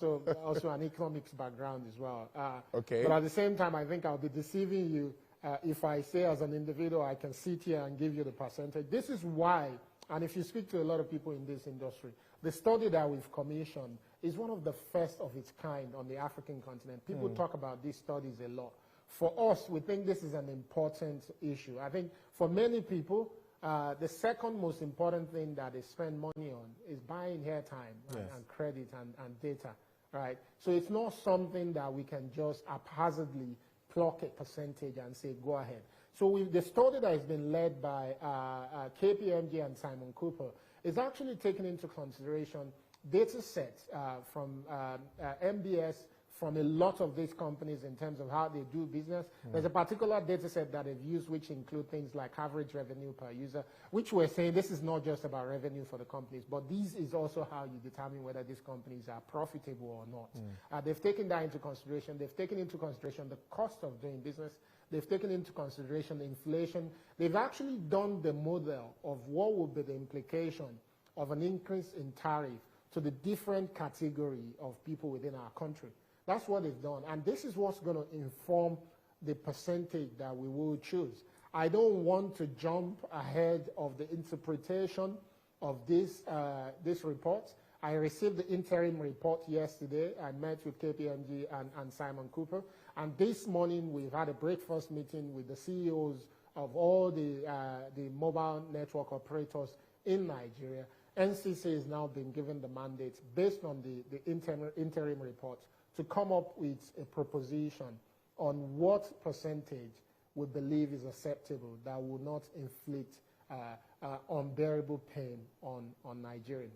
also an economics background as well. Okay. But at the same time, I think I'll be deceiving you if I say as an individual I can sit here and give you the percentage. This is why, and if you speak to a lot of people in this industry, the study that we've commissioned is one of the first of its kind on the African continent. People talk about these studies a lot. For us, we think this is an important issue. I think for many people, the second most important thing that they spend money on is buying airtime and credit and data, right? So it's not something that we can just haphazardly pluck a percentage and say, go ahead. So the study that has been led by KPMG and Simon Cooper is actually taking into consideration data sets from MBS, from a lot of these companies in terms of how they do business. There's a particular data set that they've used which include things like average revenue per user, which we're saying this is not just about revenue for the companies, but this is also how you determine whether these companies are profitable or not. They've taken that into consideration. They've taken into consideration the cost of doing business. They've taken into consideration inflation. They've actually done the model of what would be the implication of an increase in tariff to the different category of people within our country. That's what they've done. And this is what's going to inform the percentage that we will choose. I don't want to jump ahead of the interpretation of this report. I received the interim report yesterday. I met with KPMG and Simon Cooper. And this morning, we've had a breakfast meeting with the CEOs of all the mobile network operators in Nigeria. NCC has now been given the mandate based on the interim report to come up with a proposition on what percentage we believe is acceptable that will not inflict unbearable pain on Nigerians.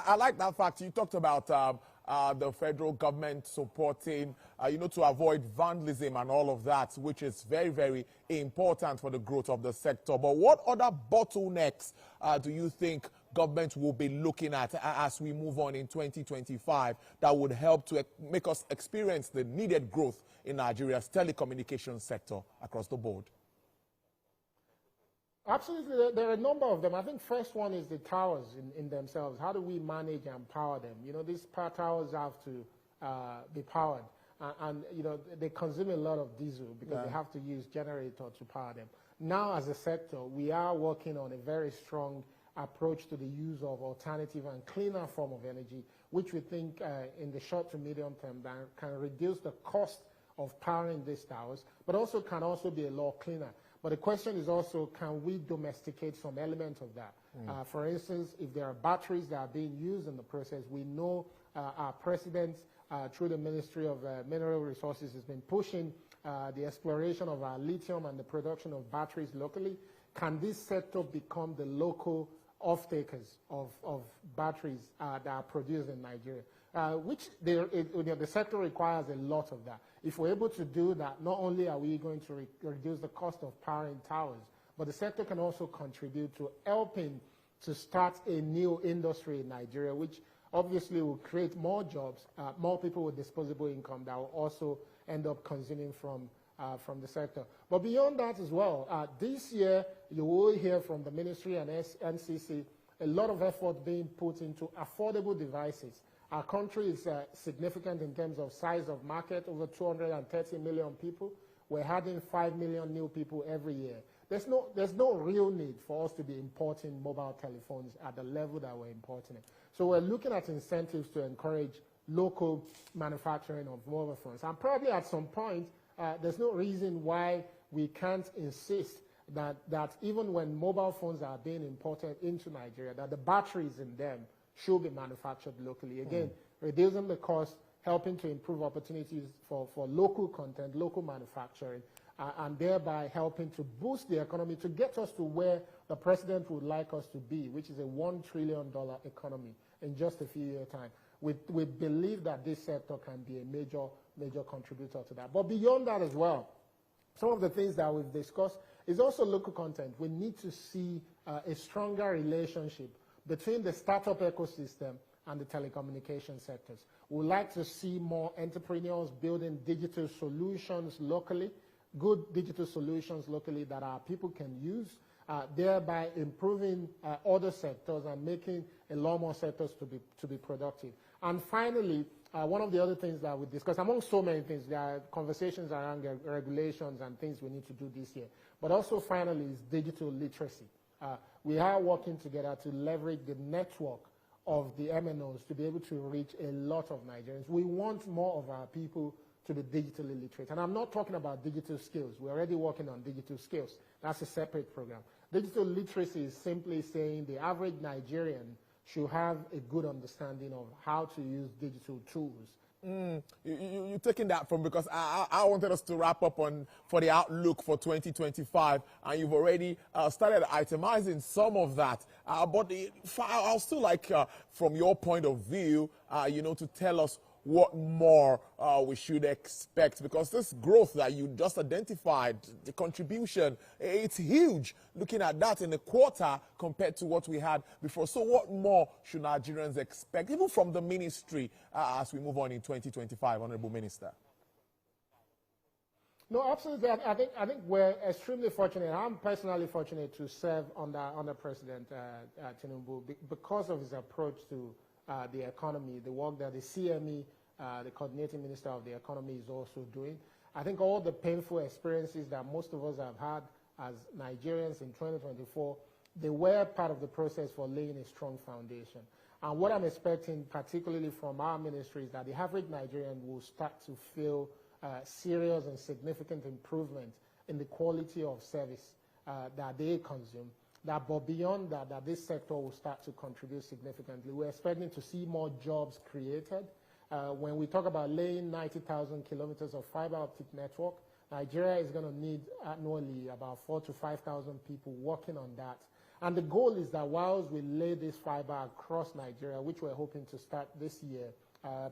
I like that fact. You talked about the federal government supporting, to avoid vandalism and all of that, which is very, very important for the growth of the sector. But what other bottlenecks do you think government will be looking at as we move on in 2025 that would help to make us experience the needed growth in Nigeria's telecommunications sector across the board? Absolutely. There are a number of them. I think first one is the towers in themselves. How do we manage and power them? These towers have to be powered. And they consume a lot of diesel because they have to use generator to power them. Now, as a sector, we are working on a very strong approach to the use of alternative and cleaner form of energy, which we think in the short to medium term that can reduce the cost of powering these towers, but also can also be a lot cleaner. But the question is also, can we domesticate some element of that? For instance, if there are batteries that are being used in the process, we know our president, through the Ministry of Mineral Resources, has been pushing the exploration of our lithium and the production of batteries locally. Can this sector become the local off-takers of batteries that are produced in Nigeria? Which the sector requires a lot of that. If we're able to do that, not only are we going to reduce the cost of powering towers, but the sector can also contribute to helping to start a new industry in Nigeria, which obviously will create more jobs, more people with disposable income that will also end up consuming from the sector. But beyond that as well, this year you will hear from the ministry and NCC a lot of effort being put into affordable devices. Our country is significant in terms of size of market, over 230 million people. We're adding 5 million new people every year. There's no real need for us to be importing mobile telephones at the level that we're importing it. So we're looking at incentives to encourage local manufacturing of mobile phones. And probably at some point, there's no reason why we can't insist that even when mobile phones are being imported into Nigeria, that the batteries in them should be manufactured locally. Again, reducing the cost, helping to improve opportunities for local content, local manufacturing, and thereby helping to boost the economy to get us to where the president would like us to be, which is a $1 trillion economy in just a few years' time. We believe that this sector can be a major contributor to that. But beyond that as well, some of the things that we've discussed is also local content. We need to see a stronger relationship between the startup ecosystem and the telecommunication sectors. We'd like to see more entrepreneurs building digital solutions locally, good digital solutions locally that our people can use, thereby improving other sectors and making a lot more sectors to be productive. And finally, one of the other things that we discussed, among so many things, there are conversations around regulations and things we need to do this year. But also, finally, is digital literacy. We are working together to leverage the network of the MNOs to be able to reach a lot of Nigerians. We want more of our people to be digitally literate. And I'm not talking about digital skills. We're already working on digital skills. That's a separate program. Digital literacy is simply saying the average Nigerian should have a good understanding of how to use digital tools. You're taking that from, because I wanted us to wrap up for the outlook for 2025, and you've already started itemizing some of that. But I'll still like, from your point of view, to tell us what more we should expect, because this growth that you just identified, the contribution, it's huge. Looking at that in a quarter compared to what we had before. So what more should Nigerians expect, even from the ministry, as we move on in 2025, Honorable Minister? No, absolutely. I think we're extremely fortunate. I'm personally fortunate to serve under President Tinubu because of his approach to the economy, the work that the CME, the coordinating minister of the economy, is also doing. I think all the painful experiences that most of us have had as Nigerians in 2024, they were part of the process for laying a strong foundation. And what I'm expecting, particularly from our ministry, is that the average Nigerian will start to feel serious and significant improvement in the quality of service that they consume. But beyond that, this sector will start to contribute significantly. We're expecting to see more jobs created. When we talk about laying 90,000 kilometers of fiber optic network, Nigeria is going to need annually about 4,000 to 5,000 people working on that. And the goal is that whilst we lay this fiber across Nigeria, which we're hoping to start this year,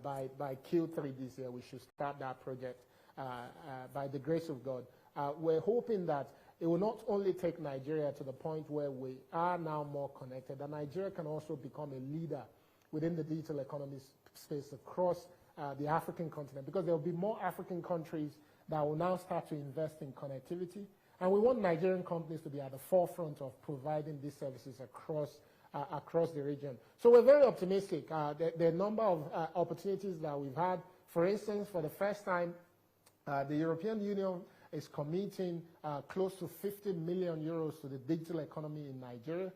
by Q3 this year, we should start that project by the grace of God. We're hoping that it will not only take Nigeria to the point where we are now more connected, that Nigeria can also become a leader within the digital economy space across the African continent, because there will be more African countries that will now start to invest in connectivity. And we want Nigerian companies to be at the forefront of providing these services across the region. So we're very optimistic. There are a number of opportunities that we've had. For instance, for the first time, the European Union is committing close to 50 million euros to the digital economy in Nigeria.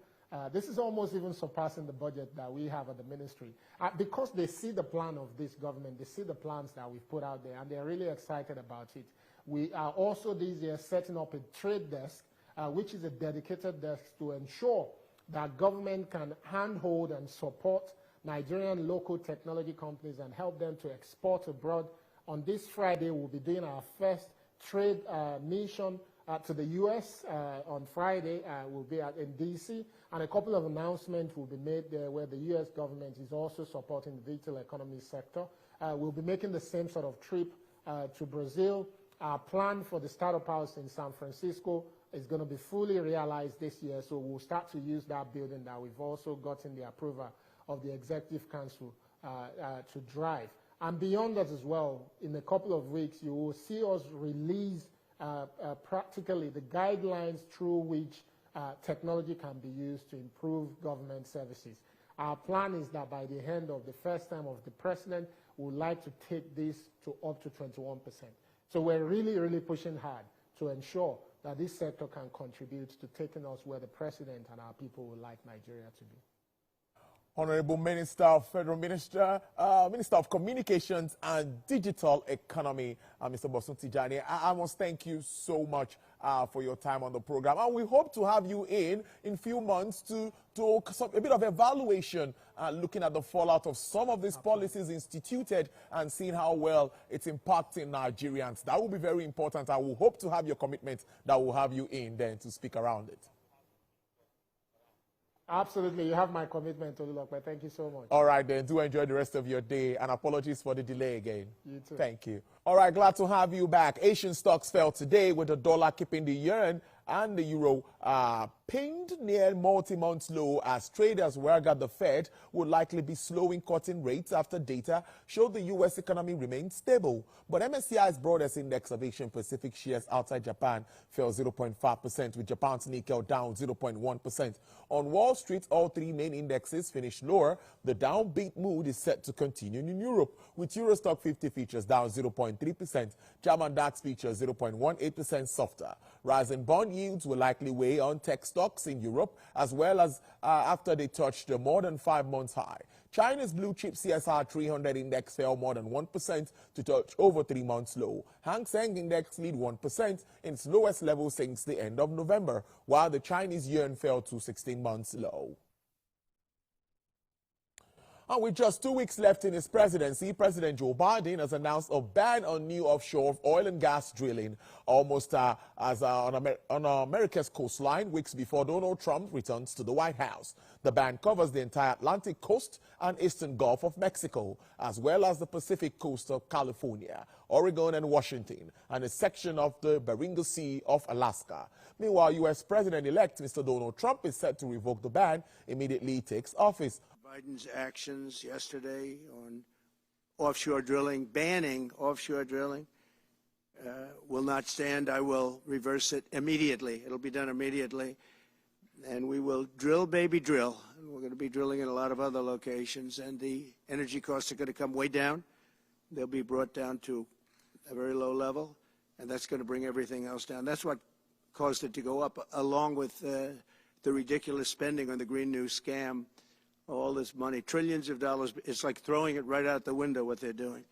This is almost even surpassing the budget that we have at the ministry. Because they see the plan of this government, they see the plans that we've put out there, and they're really excited about it. We are also this year setting up a trade desk, which is a dedicated desk to ensure that government can handhold and support Nigerian local technology companies and help them to export abroad. On this Friday, we'll be doing our first trade mission to the U.S. On Friday. We'll be in D.C., and a couple of announcements will be made there where the U.S. government is also supporting the digital economy sector. We'll be making the same sort of trip to Brazil. Our plan for the startup house in San Francisco is going to be fully realized this year, so we'll start to use that building that we've also gotten the approval of the Executive Council to drive. And beyond that as well, in a couple of weeks, you will see us release practically the guidelines through which technology can be used to improve government services. Our plan is that by the end of the first term of the president, we would like to take this to up to 21%. So we're really, really pushing hard to ensure that this sector can contribute to taking us where the president and our people would like Nigeria to be. Honorable Minister, Federal Minister, Minister of Communications and Digital Economy, Mr. Bosun Tijani, I must thank you so much for your time on the program. And we hope to have you in few months to do a bit of evaluation, looking at the fallout of some of these policies instituted and seeing how well it's impacting Nigerians. That will be very important. I will hope to have your commitment that will have you in then to speak around it. Absolutely. You have my commitment, Olulokwe. Thank you so much. All right, then. Do enjoy the rest of your day, and apologies for the delay again. You too. Thank you. All right, glad to have you back. Asian stocks fell today with the dollar keeping the yuan and the euro pinned near multi-month low as traders worry the Fed would likely be slowing cutting rates after data showed the U.S. economy remained stable. But MSCI's broadest index of Asian Pacific shares outside Japan fell 0.5%, with Japan's Nikkei down 0.1%. On Wall Street, all three main indexes finished lower. The downbeat mood is set to continue in Europe, with Euro Stock 50 features down 0.3%. German DAX features 0.18% softer. Rising bond yields will likely weigh on tech stocks in Europe, as well as after they touched a more than 5 months high. China's blue chip CSR 300 index fell more than 1% to touch over 3 months low. Hang Seng index lead 1% in its lowest level since the end of November, while the Chinese yuan fell to 16 months low. And with just 2 weeks left in his presidency, President Joe Biden has announced a ban on new offshore oil and gas drilling, almost on America's coastline, weeks before Donald Trump returns to the White House. The ban covers the entire Atlantic coast and eastern Gulf of Mexico, as well as the Pacific coast of California, Oregon, and Washington, and a section of the Bering Sea of Alaska. Meanwhile, U.S. President-elect Mr. Donald Trump is set to revoke the ban immediately he takes office. Biden's actions yesterday on offshore drilling, banning offshore drilling, will not stand. I will reverse it immediately. It'll be done immediately. And we will drill, baby, drill. And we're going to be drilling in a lot of other locations. And the energy costs are going to come way down. They'll be brought down to a very low level. And that's going to bring everything else down. That's what caused it to go up, along with the ridiculous spending on the Green New scam. All this money, trillions of dollars. It's like throwing it right out the window, what they're doing.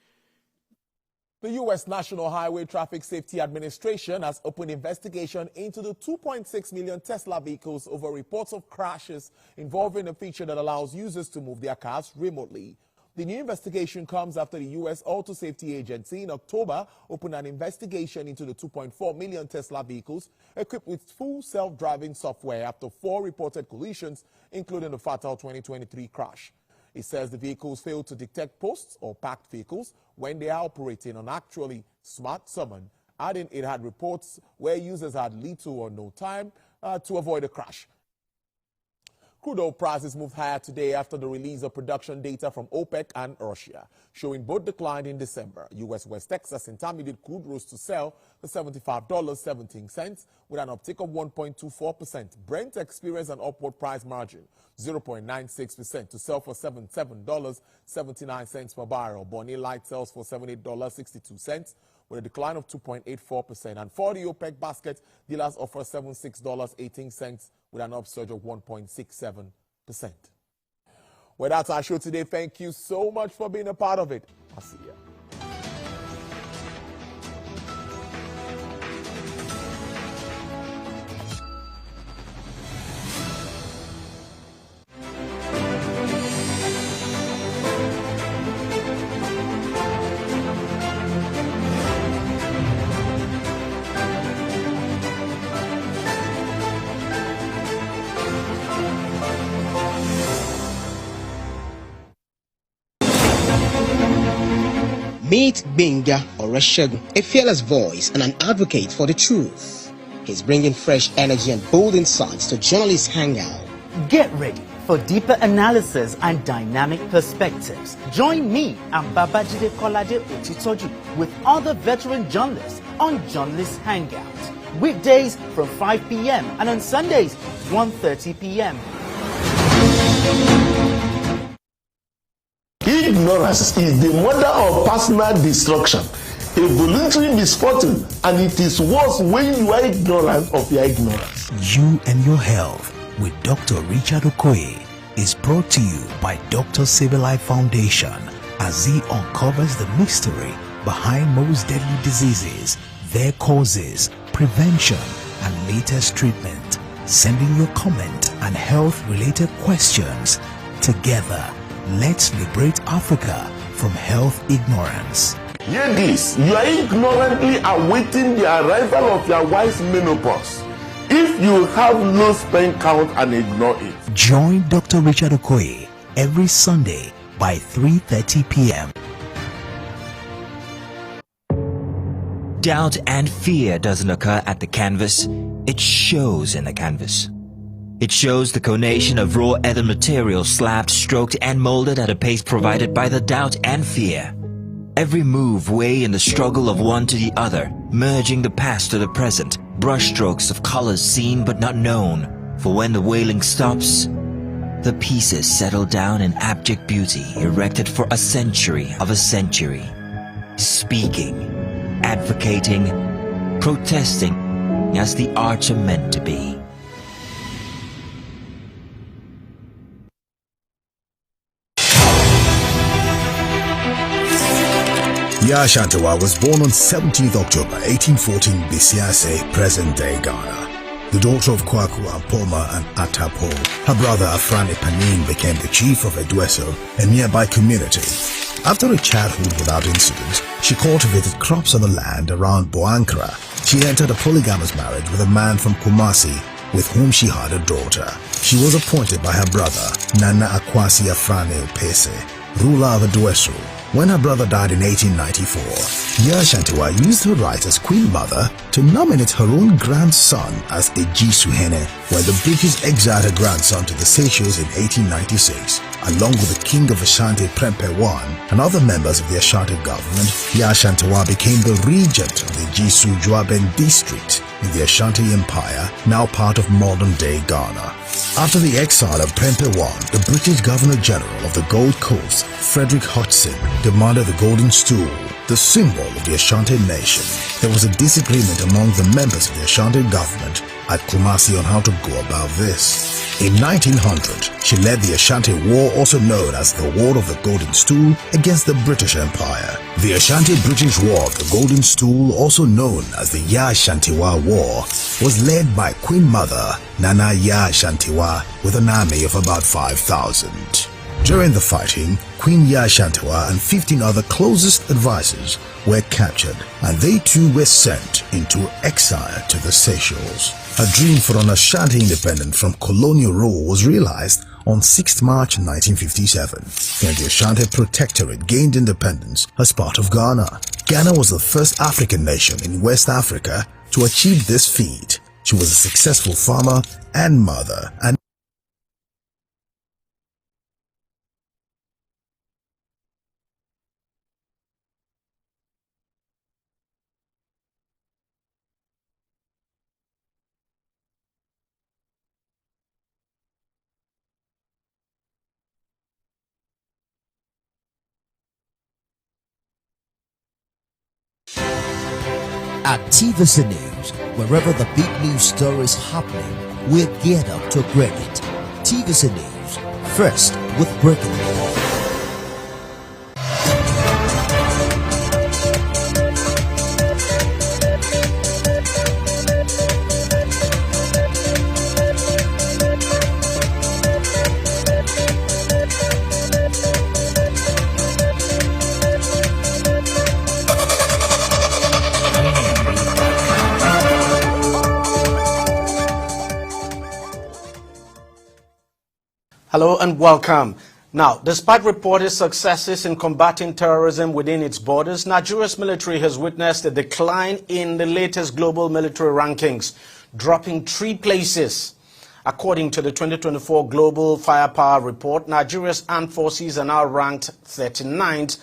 The U.S. National Highway Traffic Safety Administration has opened investigation into the 2.6 million Tesla vehicles over reports of crashes involving a feature that allows users to move their cars remotely. The new investigation comes after the U.S. Auto Safety Agency in October opened an investigation into the 2.4 million Tesla vehicles equipped with full self-driving software after 4 reported collisions, including the fatal 2023 crash. It says the vehicles failed to detect posts or parked vehicles when they are operating on actually smart summon, adding it had reports where users had little or no time to avoid a crash. Crude oil prices moved higher today after the release of production data from OPEC and Russia, showing both declined in December. U.S. West Texas Intermediate crude rose to sell for $75.17, with an uptick of 1.24%. Brent experienced an upward price margin, 0.96%, to sell for $77.79 per barrel. Bonnie Light sells for $78.62, with a decline of 2.84%. And for the OPEC basket, dealers offer $76.18, with an upsurge of 1.67%. Well, that's our show today. Thank you so much for being a part of it. I'll see you. Meet Benga Oreshegun, a fearless voice and an advocate for the truth. He's bringing fresh energy and bold insights to Journalists Hangout. Get ready for deeper analysis and dynamic perspectives. Join me and Babajide Kolade Otitoju with other veteran journalists on Journalists Hangout. Weekdays from 5 p.m. and on Sundays 1:30 p.m. Ignorance is the mother of personal destruction, a voluntary misfortune, and it is worse when you are ignorant of your ignorance. You and Your Health with Dr. Richard Okoye is brought to you by Dr. Civil Life Foundation as he uncovers the mystery behind most deadly diseases, their causes, prevention, and latest treatment. Send in your comment and health-related questions. Together, let's liberate Africa from health ignorance. Yet this, you are ignorantly awaiting the arrival of your wife's menopause. If you have no sperm count and ignore it. Join Dr. Richard Okoye every Sunday by 3:30 p.m. doubt and fear doesn't occur at the canvas, it shows in the canvas. It shows the conation of raw earthen material slabbed, stroked and molded at a pace provided by the doubt and fear. Every move way in the struggle of one to the other, merging the past to the present, brushstrokes of colors seen but not known. For when the wailing stops, the pieces settle down in abject beauty erected for a century of a century. Speaking, advocating, protesting as the arts are meant to be. Yaa Asantewaa was born on 17th October 1814 Bisiase, present-day Ghana. The daughter of Kwaku Ampoma and Atapo, her brother Afrani Panin became the chief of Edweso, a nearby community. After a childhood without incident, she cultivated crops on the land around Boankra. She entered a polygamous marriage with a man from Kumasi, with whom she had a daughter. She was appointed by her brother, Nana Akwasi Afrani Opese, ruler of Edweso. When her brother died in 1894, Yaa Asantewaa used her right as Queen Mother to nominate her own grandson as Ejisuhene when the British exiled her grandson to the Seychelles in 1896. Along with the King of Ashanti Prempeh I and other members of the Ashanti government, Yaa Asantewaa became the regent of the Ejisu-Juaben district in the Ashanti Empire, now part of modern-day Ghana. After the exile of Prempeh I, the British Governor-General of the Gold Coast, Frederick Hodgson, demanded the Golden Stool, the symbol of the Ashanti nation. There was a disagreement among the members of the Ashanti government at Kumasi on how to go about this. In 1900, she led the Ashanti War, also known as the War of the Golden Stool, against the British Empire. The Ashanti-British War of the Golden Stool, also known as the Yaa Asantewaa War, was led by Queen Mother Nana Yaa Asantewaa with an army of about 5,000. During the fighting, Queen Yaa Asantewaa and 15 other closest advisors were captured, and they too were sent into exile to the Seychelles. A dream for an Ashanti independent from colonial rule was realized on 6 March 1957, when the Ashanti Protectorate gained independence as part of Ghana. Ghana was the first African nation in West Africa to achieve this feat. She was a successful farmer and mother, and At TVC News, wherever the big news story is happening, we're geared up to break it. TVC News, first with breaking news. Hello and welcome. Now, despite reported successes in combating terrorism within its borders, Nigeria's military has witnessed a decline in the latest global military rankings, dropping 3 places. According to the 2024 Global Firepower Report, Nigeria's armed forces are now ranked 39th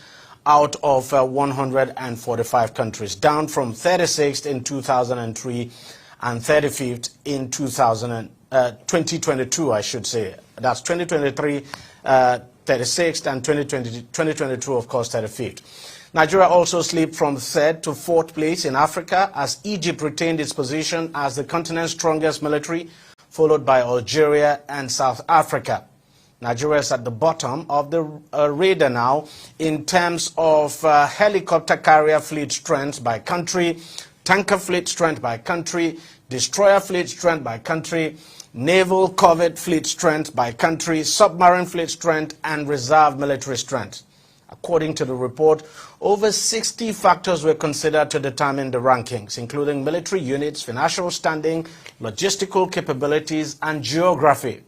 out of 145 countries, down from 36th in 2003 and 35th in 2022, I should say. That's 2023, 36th, and 2022, of course, 35th. Nigeria also slipped from 3rd to 4th place in Africa as Egypt retained its position as the continent's strongest military, followed by Algeria and South Africa. Nigeria is at the bottom of the radar now in terms of helicopter carrier fleet strength by country, tanker fleet strength by country, destroyer fleet strength by country, naval covert fleet strength by country, submarine fleet strength, and reserve military strength. According to the report, over 60 factors were considered to determine the rankings, including military units, financial standing, logistical capabilities, and geography.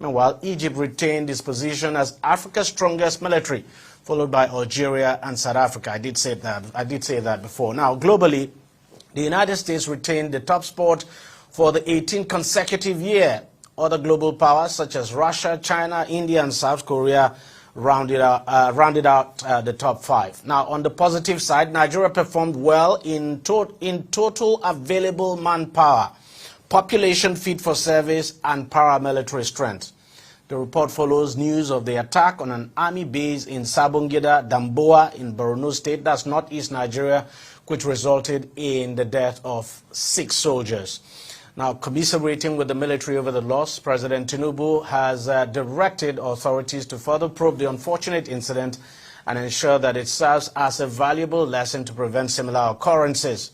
Meanwhile, Egypt retained its position as Africa's strongest military, followed by Algeria and South Africa. I did say that before. Now, globally, The United States retained the top spot for the 18th consecutive year. Other global powers such as Russia, China, India, and South Korea rounded out the top 5. Now, on the positive side, Nigeria performed well in total available manpower, population fit for service, and paramilitary strength. The report follows news of the attack on an army base in Sabongida, Damboa in Borno State, that's northeast Nigeria, which resulted in the death of 6 soldiers. Now, commiserating with the military over the loss, President Tinubu has directed authorities to further probe the unfortunate incident and ensure that it serves as a valuable lesson to prevent similar occurrences.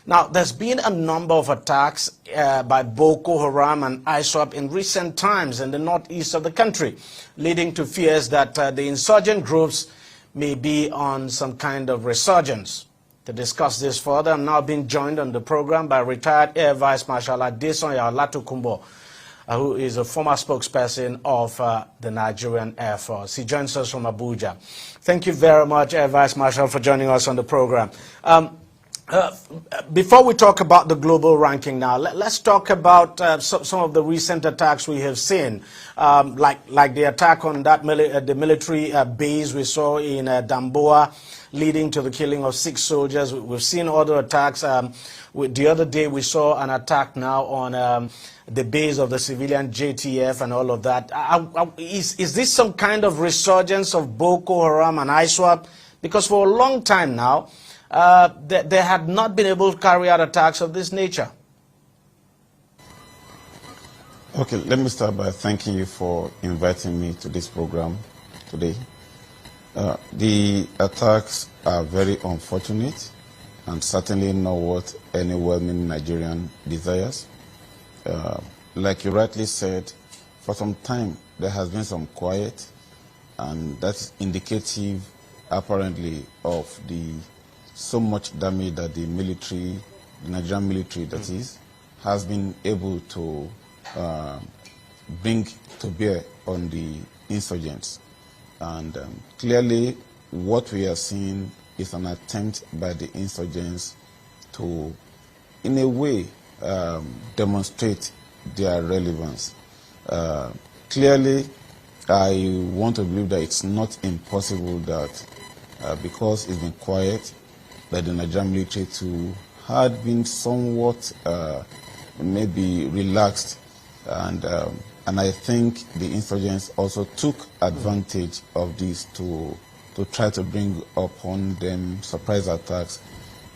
Now, there's been a number of attacks by Boko Haram and ISWAP in recent times in the northeast of the country, leading to fears that the insurgent groups may be on some kind of resurgence. To discuss this further, I'm now being joined on the program by retired Air Vice Marshal Adesonya Olatukunbo, who is a former spokesperson of the Nigerian Air Force. He joins us from Abuja. Thank you very much, Air Vice Marshal, for joining us on the program. Before we talk about the global ranking now, let's talk about some of the recent attacks we have seen, like the attack on that the military base we saw in Damboa, leading to the killing of 6 soldiers. We've seen other attacks. The other day we saw an attack now on the base of the civilian JTF and all of that. Is this some kind of resurgence of Boko Haram and ISWAP? Because for a long time now, they had not been able to carry out attacks of this nature. Okay, let me start by thanking you for inviting me to this program today. The attacks are very unfortunate and certainly not what any well-meaning Nigerian desires. Like you rightly said, for some time there has been some quiet, and that's indicative apparently of the so much damage that the military, the Nigerian military that is, has been able to bring to bear on the insurgents. And clearly what we are seeing is an attempt by the insurgents to, in a way, demonstrate their relevance. Clearly, I want to believe that it's not impossible that because it's been quiet, that the Nigerian military too had been somewhat maybe relaxed, and I think the insurgents also took advantage of this to try to bring upon them surprise attacks.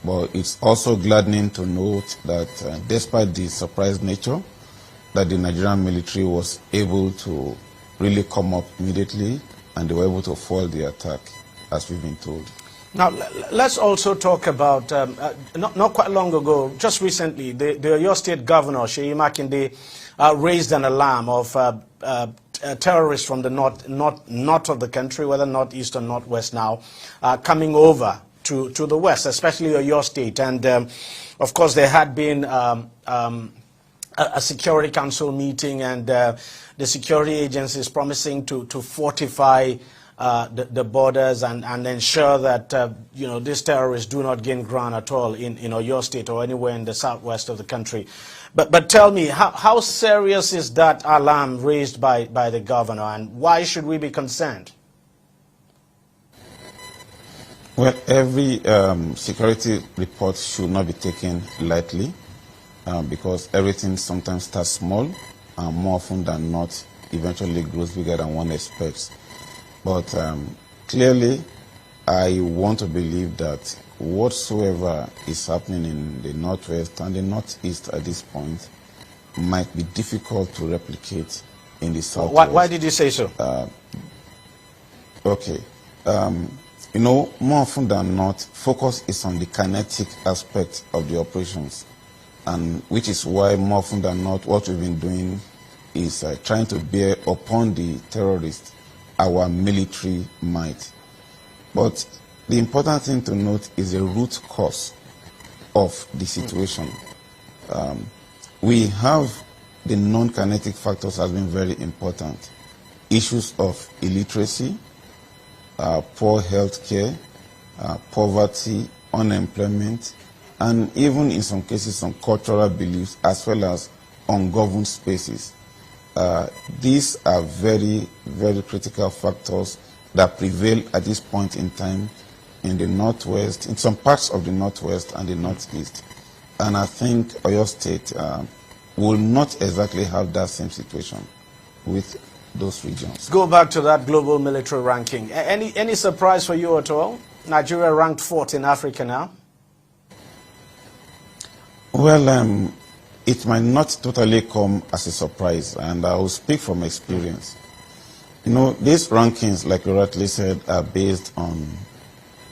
But it's also gladdening to note that despite the surprise nature, that the Nigerian military was able to really come up immediately, and they were able to foil the attack, as we've been told. Now, let's also talk about, not quite long ago, just recently, the Oyo State Governor, Seyi Makinde, raised an alarm of terrorists from the north of the country, whether northeast or northwest now, coming over to the west, especially Oyo State. And, of course, there had been a Security Council meeting, and the security agencies promising to fortify the borders and ensure that these terrorists do not gain ground at all in Oyo State or anywhere in the southwest of the country. But tell me, how serious is that alarm raised by the governor, and why should we be concerned? Well, every security report should not be taken lightly, because everything sometimes starts small, and more often than not, eventually grows bigger than one expects. But clearly, I want to believe that whatsoever is happening in the northwest and the northeast at this point might be difficult to replicate in the southwest. Why did you say so? Okay. More often than not, focus is on the kinetic aspect of the operations, and which is why more often than not what we've been doing is trying to bear upon the terrorists our military might. But the important thing to note is the root cause of the situation. We have the non-kinetic factors has been very important. Issues of illiteracy, poor health care, poverty, unemployment, and even in some cases some cultural beliefs as well as ungoverned spaces. These are very, very critical factors that prevail at this point in time in the Northwest, in some parts of the Northwest and the Northeast. And I think Oyo State will not exactly have that same situation with those regions. Go back to that global military ranking. Any surprise for you at all? Nigeria ranked 4th in Africa now. Well, it might not totally come as a surprise, and I will speak from experience. You know, these rankings, like you rightly said, are based on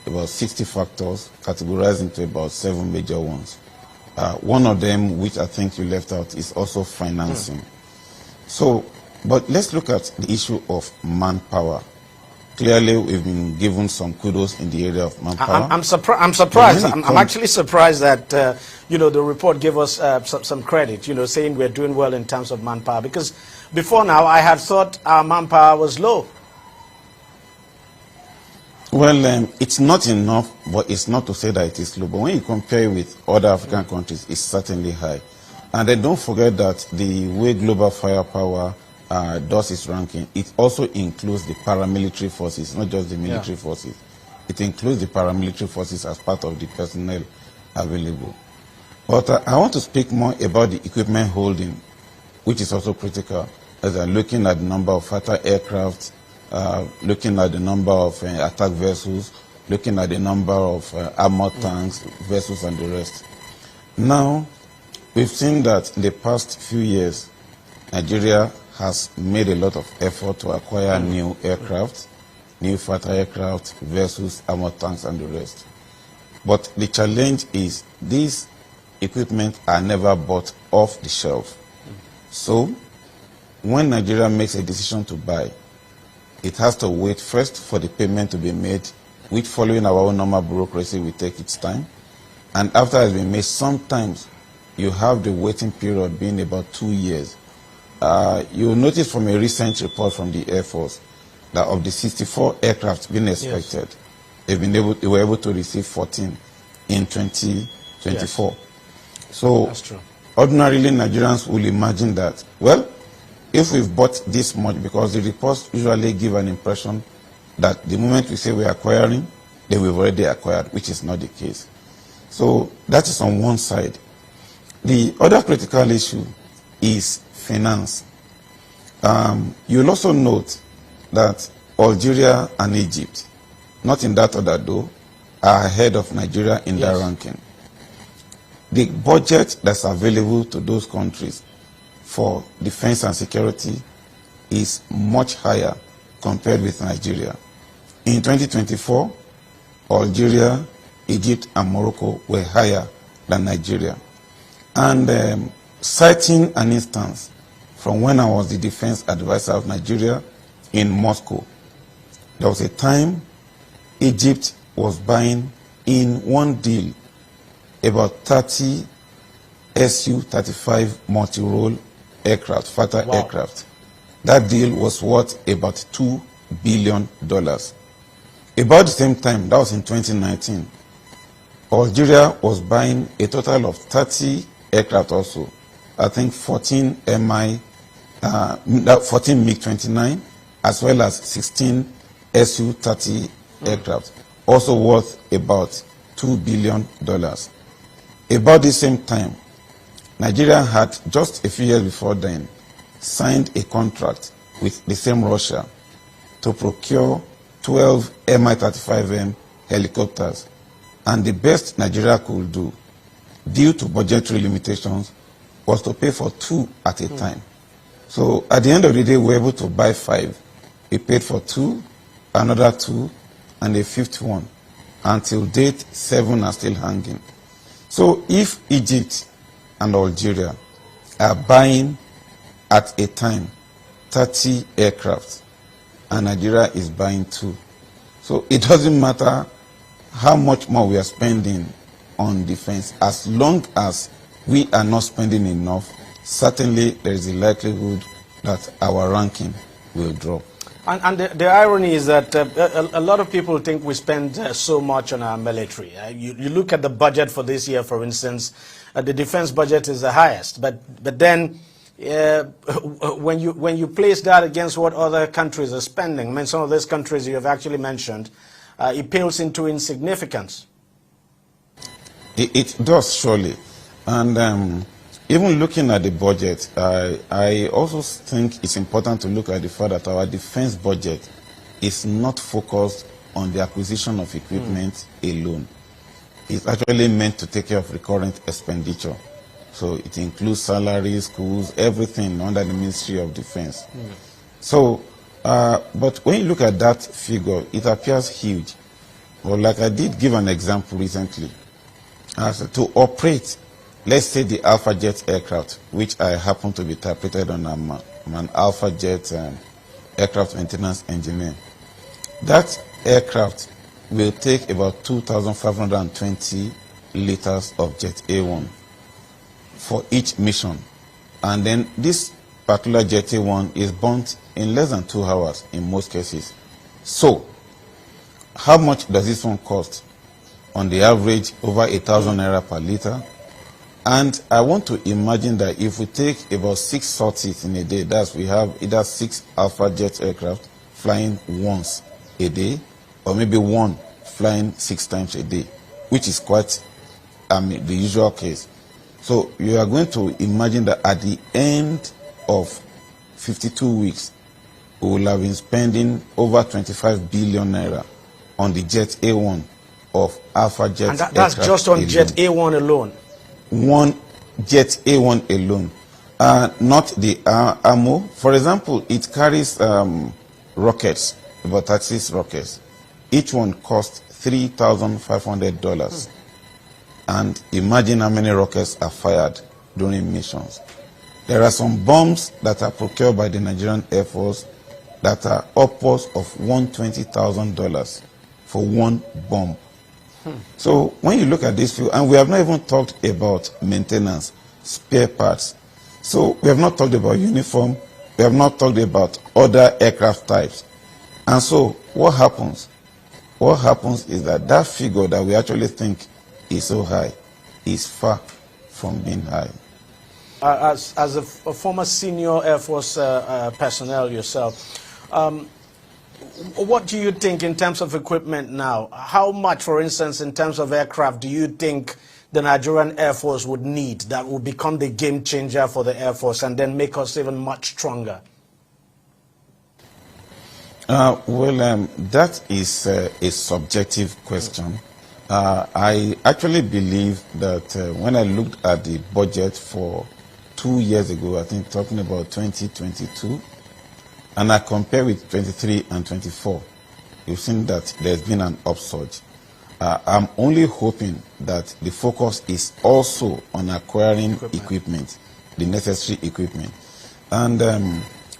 about 60 factors, categorized into about 7 major ones. One of them, which I think you left out, is also financing. So, but let's look at the issue of manpower. Clearly, we've been given some kudos in the area of manpower. I'm surprised. I'm actually surprised that, you know, the report gave us some credit, you know, saying we're doing well in terms of manpower. Because before now, I had thought our manpower was low. Well, it's not enough, but it's not to say that it is low. But when you compare it with other African countries, it's certainly high. And then don't forget that the way global firepower does its ranking, it also includes the paramilitary forces, not just the military forces. It includes the paramilitary forces as part of the personnel available. But I want to speak more about the equipment holding, which is also critical, as I'm looking at the number of fighter aircraft, looking at the number of attack vessels, looking at the number of armored tanks, vessels, and the rest. Now, we've seen that in the past few years, Nigeria has made a lot of effort to acquire new aircraft, new fighter aircraft, vessels, armored tanks, and the rest. But the challenge is these equipment are never bought off the shelf. So, when Nigeria makes a decision to buy, it has to wait first for the payment to be made, which, following our own normal bureaucracy, will take its time. And after it has been made, sometimes you have the waiting period being about 2 years. You'll notice from a recent report from the Air Force that of the 64 aircraft being expected, they were able to receive 14 in 2024. Yes. So, that's true. Ordinarily, Nigerians will imagine that, well, if we've bought this much, because the reports usually give an impression that the moment we say we're acquiring, then we've already acquired, which is not the case. So that is on one side. The other critical issue is finance. You'll also note that Algeria and Egypt, not in that order though, are ahead of Nigeria in that ranking. The budget that's available to those countries for defense and security is much higher compared with Nigeria. In 2024, Algeria, Egypt, and Morocco were higher than Nigeria. And citing an instance from when I was the defense advisor of Nigeria in Moscow, there was a time Egypt was buying in one deal about 30 Su-35 multi-role aircraft, fighter aircraft. That deal was worth about $2 billion. About the same time, that was in 2019, Algeria was buying a total of 30 aircraft also. I think 14 MiG-29, as well as 16 Su-30 aircraft, also worth about $2 billion. About the same time, Nigeria had, just a few years before then, signed a contract with the same Russia to procure 12 Mi-35M helicopters. And the best Nigeria could do, due to budgetary limitations, was to pay for 2 at a time. So at the end of the day, we were able to buy 5. We paid for 2, another 2, and a 5th one. Until date, 7 are still hanging. So if Egypt and Algeria are buying at a time 30 aircraft, and Nigeria is buying 2. So it doesn't matter how much more we are spending on defense, as long as we are not spending enough, certainly there is a likelihood that our ranking will drop. And the irony is that a lot of people think we spend so much on our military. You look at the budget for this year, for instance, the defense budget is the highest. But then when you place that against what other countries are spending, I mean, some of those countries you have actually mentioned, it pales into insignificance. It does, surely. And even looking at the budget, I also think it's important to look at the fact that our defense budget is not focused on the acquisition of equipment alone. It's actually meant to take care of recurrent expenditure. So it includes salaries, schools, everything under the Ministry of Defense. So, but when you look at that figure, it appears huge. Well, like I did give an example recently. To operate, let's say the Alpha Jet aircraft, which I happen to be interpreted on, I'm an Alpha Jet aircraft maintenance engineer. That aircraft will take about 2,520 liters of Jet A1 for each mission. And then this particular Jet A1 is burnt in less than 2 hours in most cases. So, how much does this one cost? On the average, over 1,000 naira per liter. And I want to imagine that if we take about 6 sorties in a day, that's we have either 6 Alpha Jet aircraft flying once a day, or maybe one flying 6 times a day, which is quite the usual case. So you are going to imagine that at the end of 52 weeks, we will have been spending over 25 billion naira on the Jet A1 of Alpha Jet and that's just on alone. Jet A1 alone? One Jet A1 alone. Not the ammo. For example, it carries rockets, about 36 rockets. Each one costs $3,500. And imagine how many rockets are fired during missions. There are some bombs that are procured by the Nigerian Air Force that are upwards of $120,000 for one bomb. So when you look at this field, and we have not even talked about maintenance, spare parts. So we have not talked about uniform, we have not talked about other aircraft types. And so what happens? What happens is that that figure that we actually think is so high is far from being high. As a former senior Air Force personnel yourself, what do you think in terms of equipment now? How much, for instance, in terms of aircraft, do you think the Nigerian Air Force would need that will become the game changer for the Air Force and then make us even much stronger? That is a subjective question. I actually believe that when I looked at the budget for 2 years ago, I think talking about 2022, and I compare with 23 and 24, you've seen that there's been an upsurge. I'm only hoping that the focus is also on acquiring equipment, the necessary equipment. And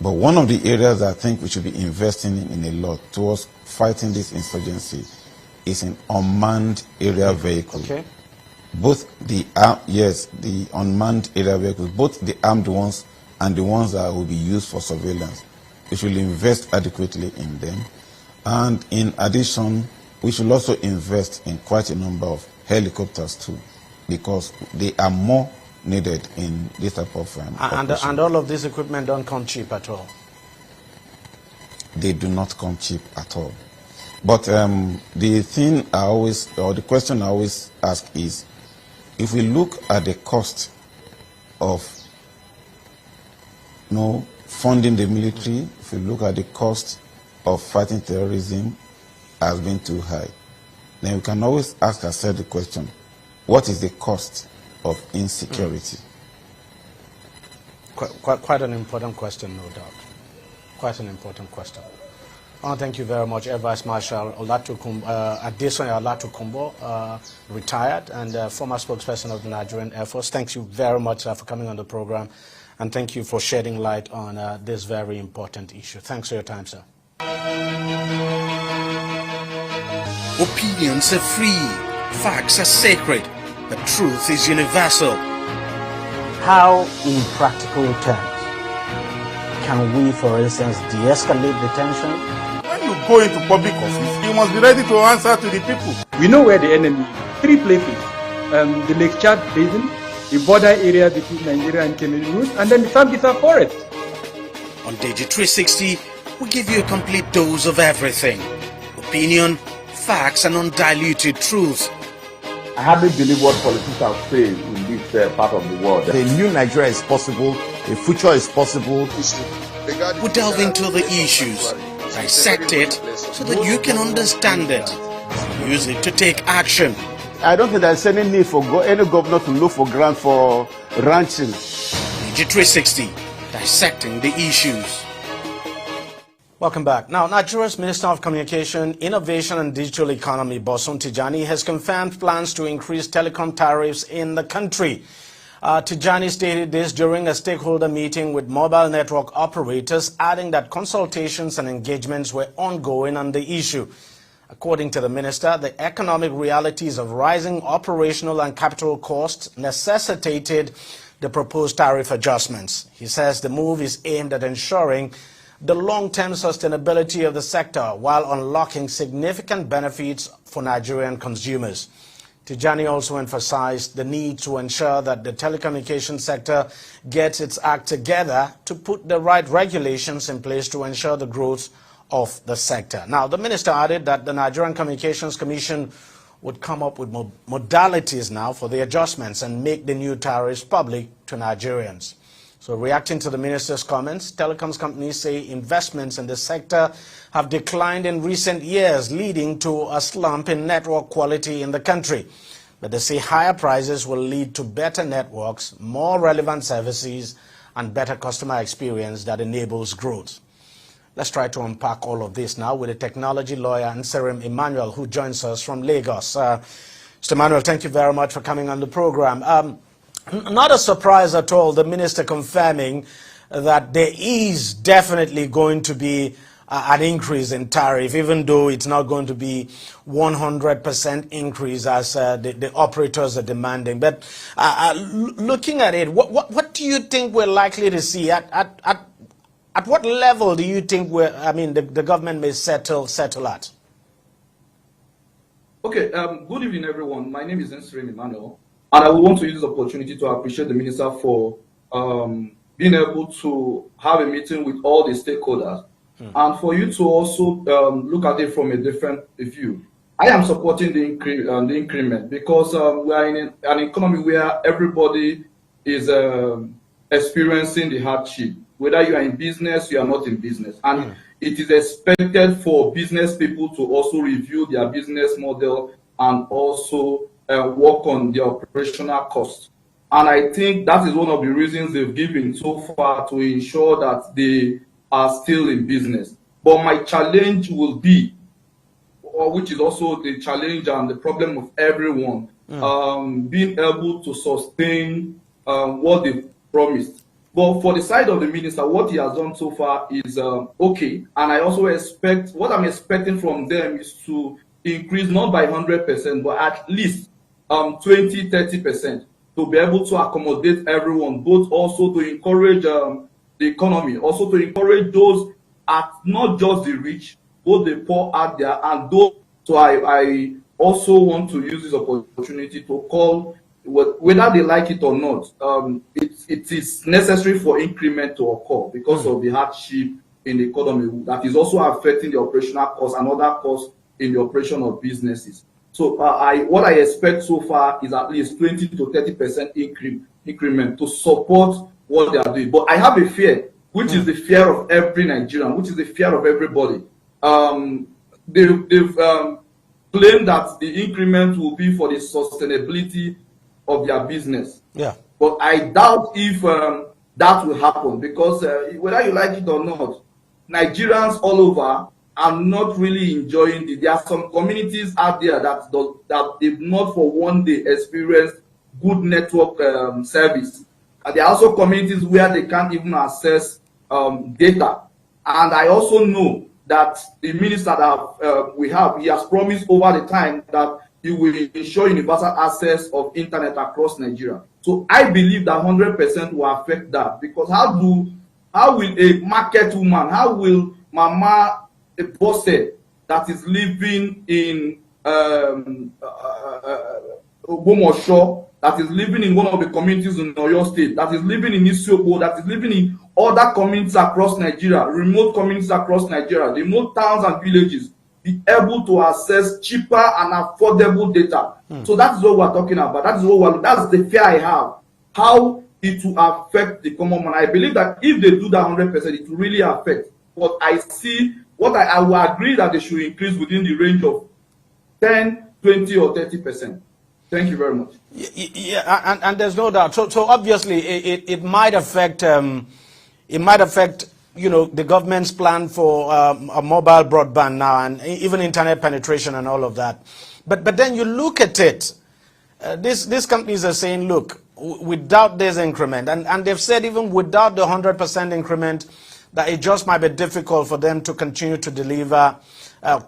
but one of the areas I think we should be investing in a lot towards fighting this insurgency is in unmanned area vehicles. Okay. Both the the unmanned area vehicles, both the armed ones and the ones that will be used for surveillance. We should invest adequately in them. And in addition, we should also invest in quite a number of helicopters too, because they are more needed in this type of and all of this equipment don't come cheap at all? They do not come cheap at all. But the thing I always, or the question I always ask is, if we look at the cost of funding the military, if we look at the cost of fighting terrorism has been too high, then we can always ask ourselves the question, what is the cost of insecurity? Quite an important question, no doubt. Quite an important question. Thank you very much, Air Vice Marshal Adesonya Olatukumbo, retired and former spokesperson of the Nigerian Air Force. Thank you very much for coming on the program, and thank you for shedding light on this very important issue. Thanks for your time, sir. Opinions are free, facts are sacred, the truth is universal. How, in practical terms, can we, for instance, de-escalate the tension? When you go into public office, you must be ready to answer to the people. We know where the enemy is. 3 places. The Lake Chad Basin, the border area between Nigeria and Cameroon, and then the Sambisa Forest. On Digi 360, we give you a complete dose of everything. Opinion, facts, and undiluted truth. I hardly believe what politicians say in this part of the world. The new Nigeria is possible, the future is possible. We delve into the issues, dissect it, so that you can understand it, and use it to take action. I don't think there's any need for any governor to look for grant for ranching. Digi 360, dissecting the issues. Welcome back. Now, Nigeria's Minister of Communication, Innovation and Digital Economy, Bosun Tijani, has confirmed plans to increase telecom tariffs in the country. Tijani stated this during a stakeholder meeting with mobile network operators, adding that consultations and engagements were ongoing on the issue. According to the minister, the economic realities of rising operational and capital costs necessitated the proposed tariff adjustments. He says the move is aimed at ensuring the long-term sustainability of the sector while unlocking significant benefits for Nigerian consumers. Tijani also emphasized the need to ensure that the telecommunications sector gets its act together to put the right regulations in place to ensure the growth of the sector. Now, the minister added that the Nigerian Communications Commission would come up with modalities now for the adjustments and make the new tariffs public to Nigerians. So reacting to the minister's comments, telecoms companies say investments in the sector have declined in recent years, leading to a slump in network quality in the country. But they say higher prices will lead to better networks, more relevant services, and better customer experience that enables growth. Let's try to unpack all of this now with a technology lawyer, Nserim Emmanuel, who joins us from Lagos. Mr. Emmanuel, thank you very much for coming on the program. Not a surprise at all, the minister confirming that there is definitely going to be an increase in tariff, even though it's not going to be 100% increase as the operators are demanding. But looking at it, what do you think we're likely to see? At what level do you think the government may settle at? Okay, good evening, everyone. My name is Nserim Emmanuel. And I would want to use this opportunity to appreciate the minister for being able to have a meeting with all the stakeholders and for you to also look at it from a different view. I am supporting the increment because we are in an economy where everybody is experiencing the hardship. Whether you are in business, you are not in business. And it is expected for business people to also review their business model and also work on the operational costs. And I think that is one of the reasons they've given so far to ensure that they are still in business. But my challenge will be, which is also the challenge and the problem of everyone, being able to sustain what they've promised. But for the side of the minister, what he has done so far is okay. And I also expect, what I'm expecting from them is to increase not by 100%, but at least 20-30% to be able to accommodate everyone, both also to encourage the economy, also to encourage those at not just the rich, both the poor out there and those. So I also want to use this opportunity to call, whether they like it or not, it is necessary for increment to occur because of the hardship in the economy that is also affecting the operational costs and other costs in the operation of businesses. So what I expect so far is at least 20-30% increment to support what they are doing. But I have a fear, which is the fear of every Nigerian, which is the fear of everybody. They've claimed that the increment will be for the sustainability of their business. Yeah. But I doubt if that will happen because whether you like it or not, Nigerians all over are not really enjoying it. There are some communities out there that they've not for one day experienced good network service. And there are also communities where they can't even access data. And I also know that the minister that he has promised over the time that he will ensure universal access of internet across Nigeria. So I believe that 100% will affect that because how do How will a market woman, how will Mama a bosse that is living in Offshore, that is living in one of the communities in Oyo State, that is living in Isiopo, that is living in other communities across Nigeria, remote communities across Nigeria, remote towns and villages, be able to access cheaper and affordable data? So that is what we're talking about. That is that's the fear I have. How it will affect the common man. I believe that if they do that 100%, it will really affect. But I see what I will agree that they should increase within the range of 10, 20, or 30%. Thank you very much. Yeah, and there's no doubt. So obviously it might affect the government's plan for a mobile broadband now, and even internet penetration and all of that. But then you look at it, these companies are saying, look, without this increment, and they've said even without the 100% increment, that it just might be difficult for them to continue to deliver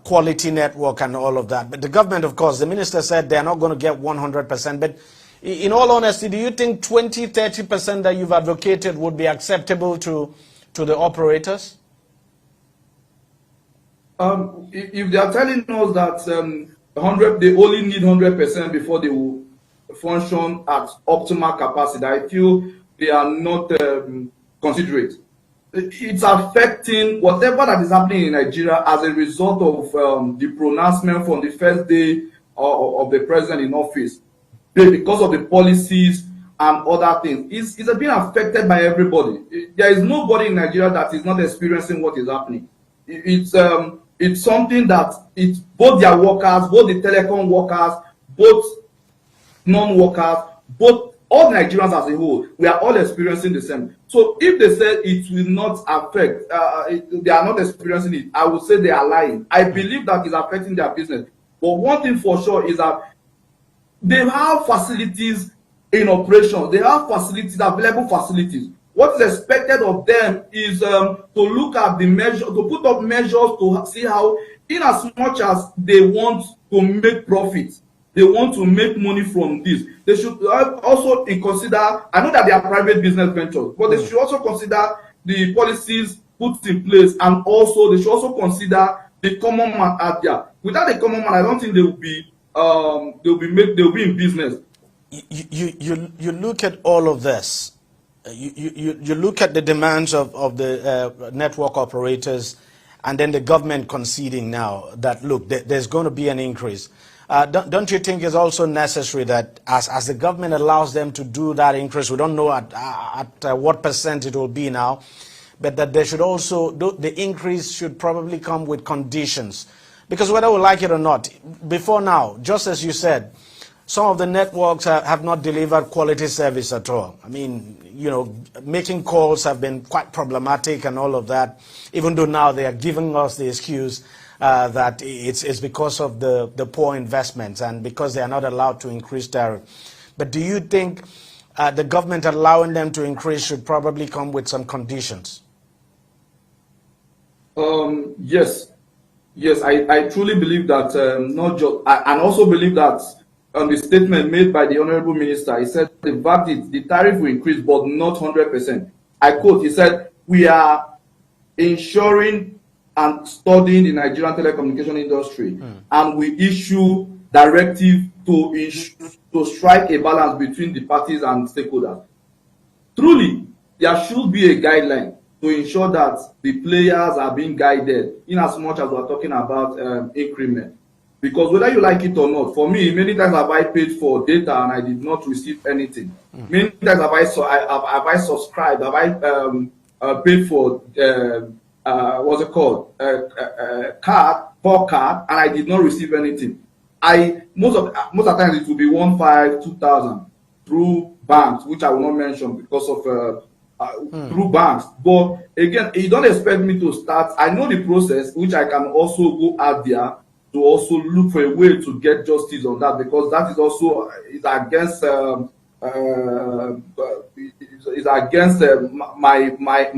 quality network and all of that. But the government, of course, the minister said they're not going to get 100%. But in all honesty, do you think 20, 30% that you've advocated would be acceptable to the operators? If they are telling us that they only need 100% before they will function at optimal capacity, I feel they are not considerate. It's affecting whatever that is happening in Nigeria as a result of the pronouncement from the first day of the president in office, because of the policies and other things. It's being affected by everybody. There is nobody in Nigeria that is not experiencing what is happening. It's something that it's both their workers, both the telecom workers, both non-workers, both all Nigerians as a whole, we are all experiencing the same. So if they say it will not affect, they are not experiencing it, I would say they are lying. I believe that it's affecting their business. But one thing for sure is that they have facilities in operation. They have facilities, available facilities. What is expected of them is to look at the measure, to put up measures to see how, in as much as they want to make profits, they want to make money from this, they should also consider, I know that they are private business ventures, but they should also consider the policies put in place, and also they should also consider the common man out there. Without the common man, I don't think they will be in business. You look at all of this. You look at the demands of the network operators, and then the government conceding now that, look, there's going to be an increase. Don't you think it's also necessary that as the government allows them to do that increase, we don't know at what percent it will be now, but that they should also, the increase should probably come with conditions. Because whether we like it or not, before now, just as you said, some of the networks have not delivered quality service at all. I mean, making calls have been quite problematic and all of that, even though now they are giving us the excuse that it's because of the poor investments and because they are not allowed to increase tariff. But do you think the government allowing them to increase should probably come with some conditions? Yes, I truly believe that, not just, and also believe that on the statement made by the Honorable Minister, he said the tariff will increase, but not 100%. I quote, he said, we are ensuring and studying the Nigerian telecommunication industry, and we issue directive to strike a balance between the parties and stakeholders. Truly, there should be a guideline to ensure that the players are being guided, in as much as we're talking about increment. Because whether you like it or not, for me, many times have I paid for data and I did not receive anything. Many times have I subscribed, have I paid for what's it called, card, and I did not receive anything. Most of the times it will be 1,500, 2,000 through banks, which I will not mention because of through banks. But again, you don't expect me to start. I know the process, which I can also go out there to also look for a way to get justice on that, because that is also against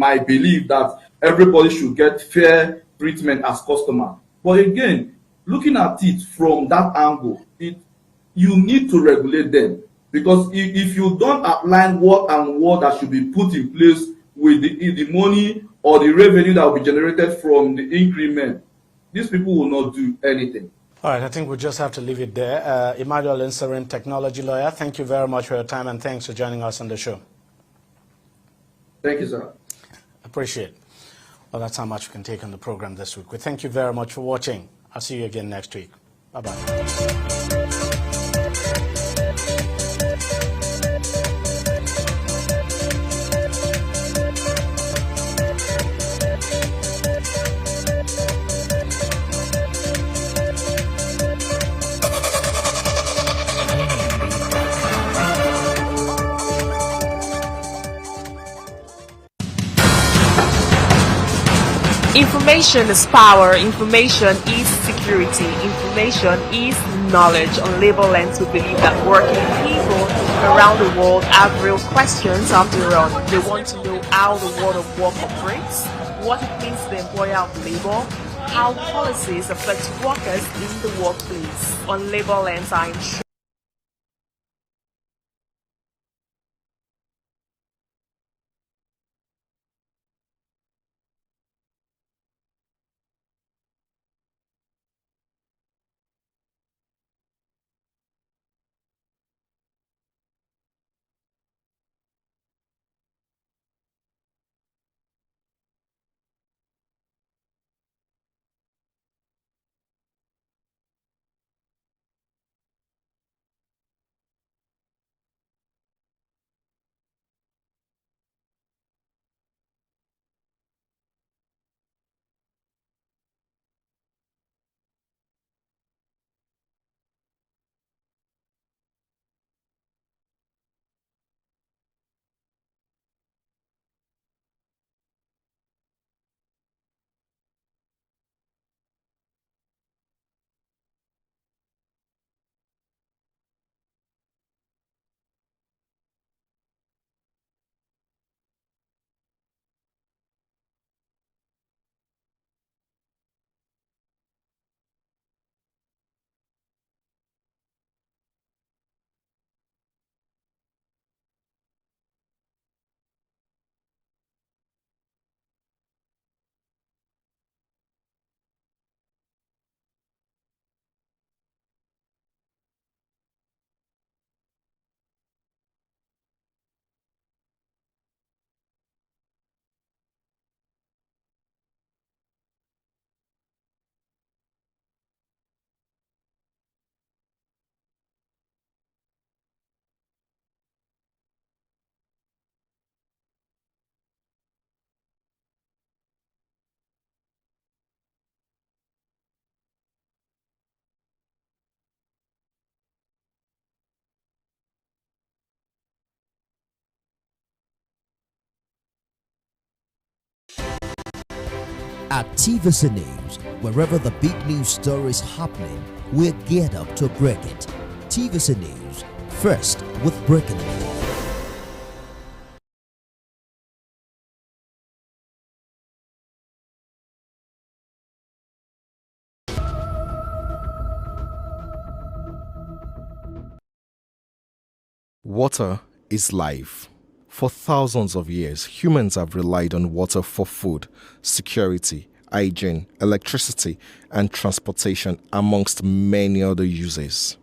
my belief that everybody should get fair treatment as customer. But again, looking at it from that angle, you need to regulate them, because if you don't outline what that should be put in place with the money or the revenue that will be generated from the increment. These people will not do anything. All right, I think we'll just have to leave it there. Emmanuel Inserin, technology lawyer, thank you very much for your time and thanks for joining us on the show. Thank you, sir. Appreciate it. Well, that's how much we can take on the program this week. We thank you very much for watching. I'll see you again next week. Bye-bye. Information is power, information is security, information is knowledge. On Labor Lens, we believe that working people around the world have real questions on their own. They want to know how the world of work operates, what it means to the employer of labor, how policies affect workers in the workplace. On Labor Lens, I am sure At TVC News, wherever the big news story is happening, we're geared up to break it. TVC News, first with breaking news. Water is life. For thousands of years, humans have relied on water for food, security, hygiene, electricity, and transportation, amongst many other uses.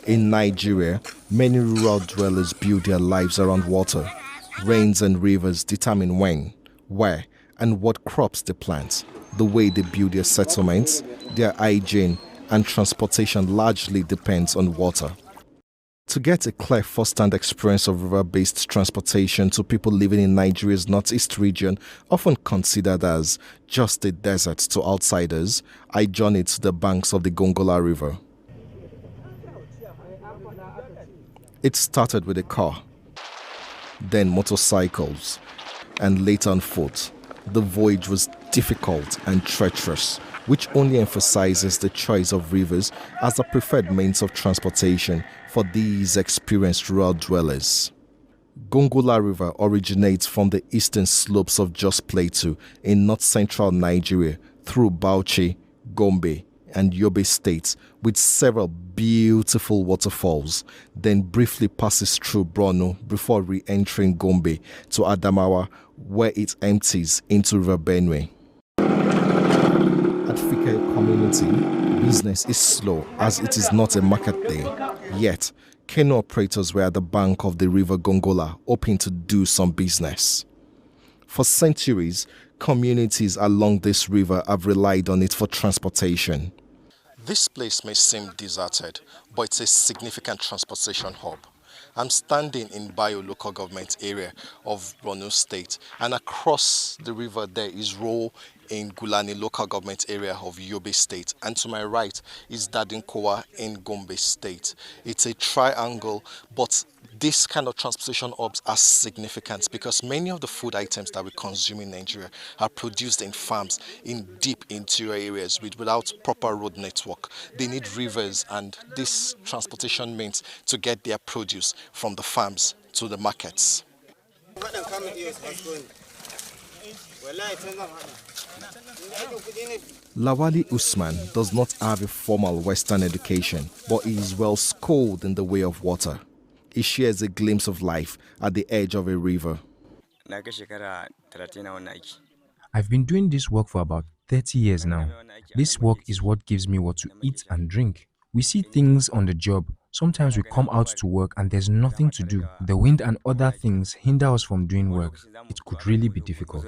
In Nigeria, many rural dwellers build their lives around water. Rains and rivers determine when, where, and what crops they plant. The way they build their settlements, their hygiene, and transportation largely depends on water. To get a clear first-hand experience of river-based transportation to people living in Nigeria's northeast region, often considered as just a desert to outsiders, I journeyed to the banks of the Gongola River. It started with a car, then motorcycles, and later on foot. The voyage was difficult and treacherous, which only emphasizes the choice of rivers as the preferred means of transportation for these experienced rural dwellers. Gongola River originates from the eastern slopes of Jos Plateau in north-central Nigeria through Bauchi, Gombe, and Yobe states with several beautiful waterfalls, then briefly passes through Borno before re-entering Gombe to Adamawa, where it empties into River Benue. At Fike community, business is slow as it is not a market day. Yet, canoe operators were at the bank of the River Gongola hoping to do some business. For centuries, communities along this river have relied on it for transportation. This place may seem deserted, but it's a significant transportation hub. I'm standing in Bayo local government area of Borno State, and across the river there is Ro in Gulani local government area of Yobe State, and to my right is Dadinkowa in Gombe State. It's a triangle, but this kind of transportation hubs are significant because many of the food items that we consume in Nigeria are produced in farms in deep interior areas without proper road network. They need rivers, and this transportation means to get their produce from the farms to the markets. Lawali Usman does not have a formal Western education, but he is well schooled in the way of water. He shares a glimpse of life at the edge of a river. I've been doing this work for about 30 years now. This work is what gives me what to eat and drink. We see things on the job. Sometimes we come out to work and there's nothing to do. The wind and other things hinder us from doing work. It could really be difficult.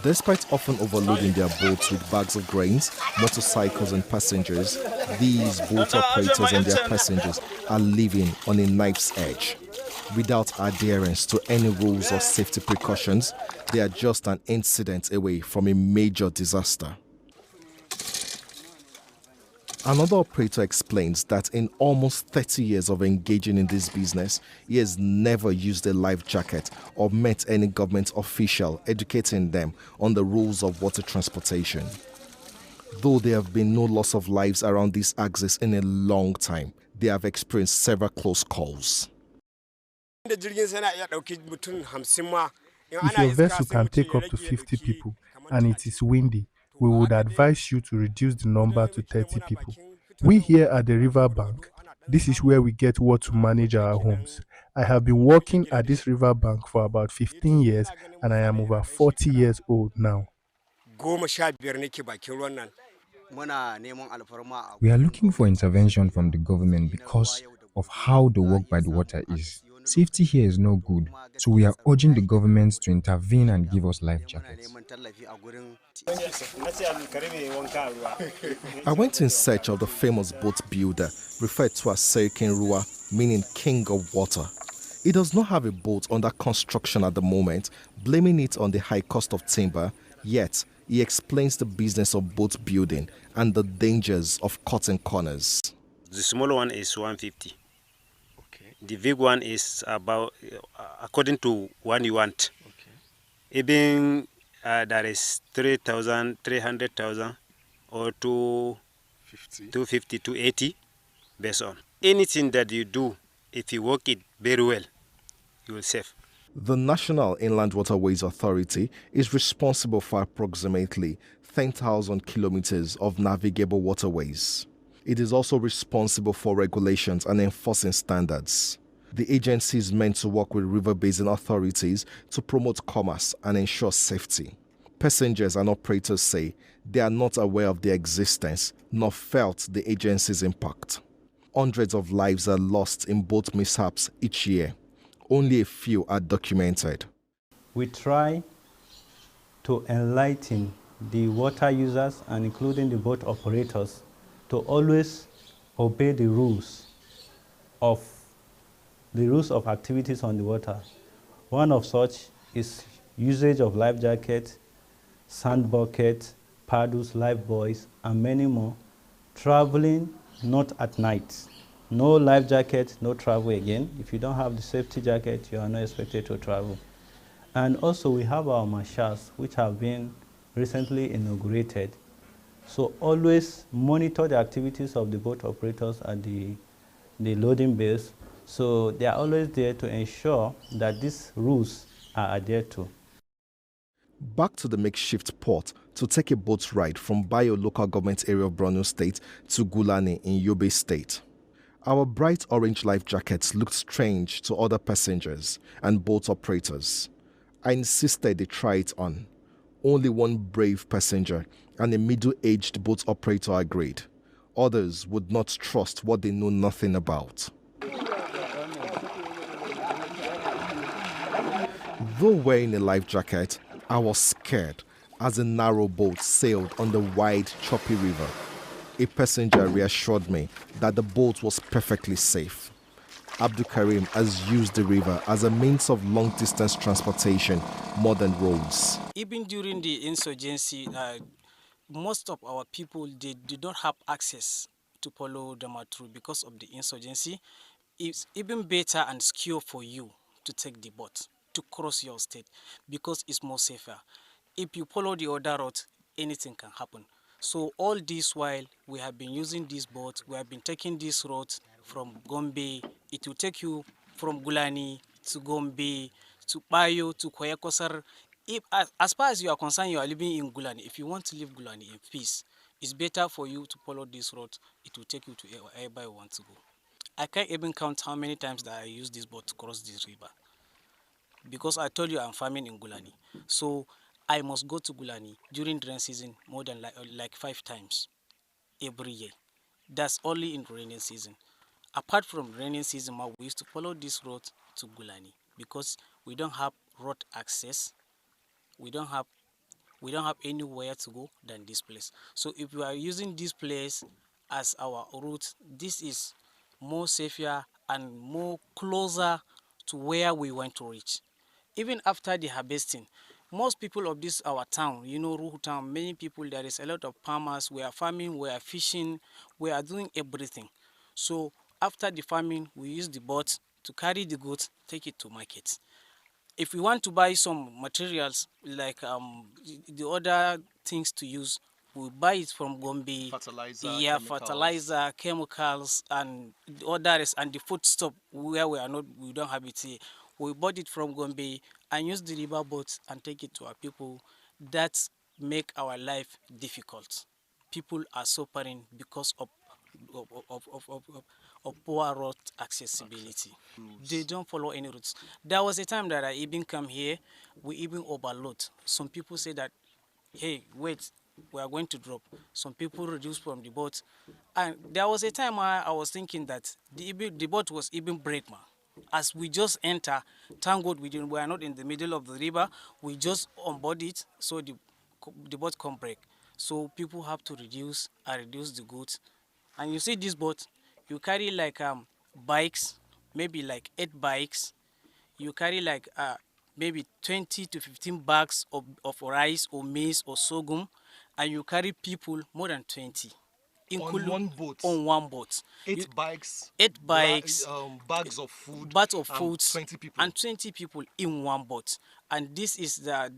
Despite often overloading their boats with bags of grains, motorcycles and passengers, these boat operators and their passengers are living on a knife's edge. Without adherence to any rules or safety precautions, they are just an incident away from a major disaster. Another operator explains that in almost 30 years of engaging in this business, he has never used a life jacket or met any government official educating them on the rules of water transportation. Though there have been no loss of lives around this axis in a long time, they have experienced several close calls. If your vessel can take up to 50 people and it is windy, we would advise you to reduce the number to 30 people. We here at the river bank, this is where we get water to manage our homes. I have been working at this river bank for about 15 years and I am over 40 years old now. We are looking for intervention from the government because of how the work by the water is. Safety here is no good, so we are urging the government to intervene and give us life jackets. I went in search of the famous boat builder referred to as Serikin Ruwa, meaning king of water. He does not have a boat under construction at the moment, blaming it on the high cost of timber, yet he explains the business of boat building and the dangers of cutting corners. The small one is 150. The big one is about, according to what you want. Okay. Even there is 3,000, 300,000 or 250, 280 based on. Anything that you do, if you work it very well, you will save. The National Inland Waterways Authority is responsible for approximately 10,000 kilometers of navigable waterways. It is also responsible for regulations and enforcing standards. The agency is meant to work with river basin authorities to promote commerce and ensure safety. Passengers and operators say they are not aware of their existence nor felt the agency's impact. Hundreds of lives are lost in boat mishaps each year. Only a few are documented. We try to enlighten the water users and including the boat operators to always obey the rules of activities on the water. One of such is usage of life jacket, sand bucket, paddles, life buoys, and many more. Traveling not at night. No life jacket, no travel again. If you don't have the safety jacket, you are not expected to travel. And also we have our marshals, which have been recently inaugurated. So always monitor the activities of the boat operators at the loading bays. So they are always there to ensure that these rules are adhered to. Back to the makeshift port to take a boat ride from Bayo local government area of Borno State to Gulani in Yobe State. Our bright orange life jackets looked strange to other passengers and boat operators. I insisted they try it on. Only one brave passenger and a middle-aged boat operator agreed. Others would not trust what they know nothing about. Though wearing a life jacket, I was scared as a narrow boat sailed on the wide, choppy river. A passenger reassured me that the boat was perfectly safe. Abdul Karim has used the river as a means of long-distance transportation more than roads. Even during the insurgency, most of our people did not have access to follow them through because of the insurgency. It's even better and secure for you to take the boat to cross your state because it's more safer. If you follow the other route, anything can happen. So all this while we have been using this boat, we have been taking this route from Gombe. It will take you from Gulani to Gombe, to Bayo, to Koyakosar. If, as far as you are concerned, you are living in Gulani. If you want to leave Gulani in peace, it's better for you to follow this route. It will take you to wherever you want to go. I can't even count how many times that I use this boat to cross this river. Because I told you I'm farming in Gulani. So I must go to Gulani during rain season more than like 5 times every year. That's only in rainy season. Apart from rainy season, we used to follow this road to Gulani because we don't have road access. We don't have anywhere to go than this place. So if we are using this place as our route, this is more safer and more closer to where we want to reach. Even after the harvesting, most people of this our town, you know, Ruhu town, many people, there is a lot of farmers. We are farming, we are fishing, we are doing everything. So after the farming, we use the boat to carry the goods, take it to market. If we want to buy some materials like the other things to use, we buy it from Gombe. Fertilizer, chemicals, and the others, and the food stuff where we don't have it here. We bought it from Gombe and use the river boats and take it to our people. That make our life difficult. People are suffering because of poor road accessibility. They don't follow any routes. There was a time that I even come here, we even overload. Some people say that, hey, wait, we are going to drop. Some people reduce from the boat. And there was a time I was thinking that the boat was even break, man. As we just enter, thank God we are not in the middle of the river. We just onboard it, so the boat can't break. So people have to reduce the goods. And you see this boat, you carry like bikes, maybe like 8 bikes. You carry like maybe 20 to 15 bags of rice or maize or sorghum, and you carry people more than 20. On one boat? On one boat. 8 bikes? 8 bikes. Bags of food? Bags of food. 20 people? And 20 people in one boat. And this is the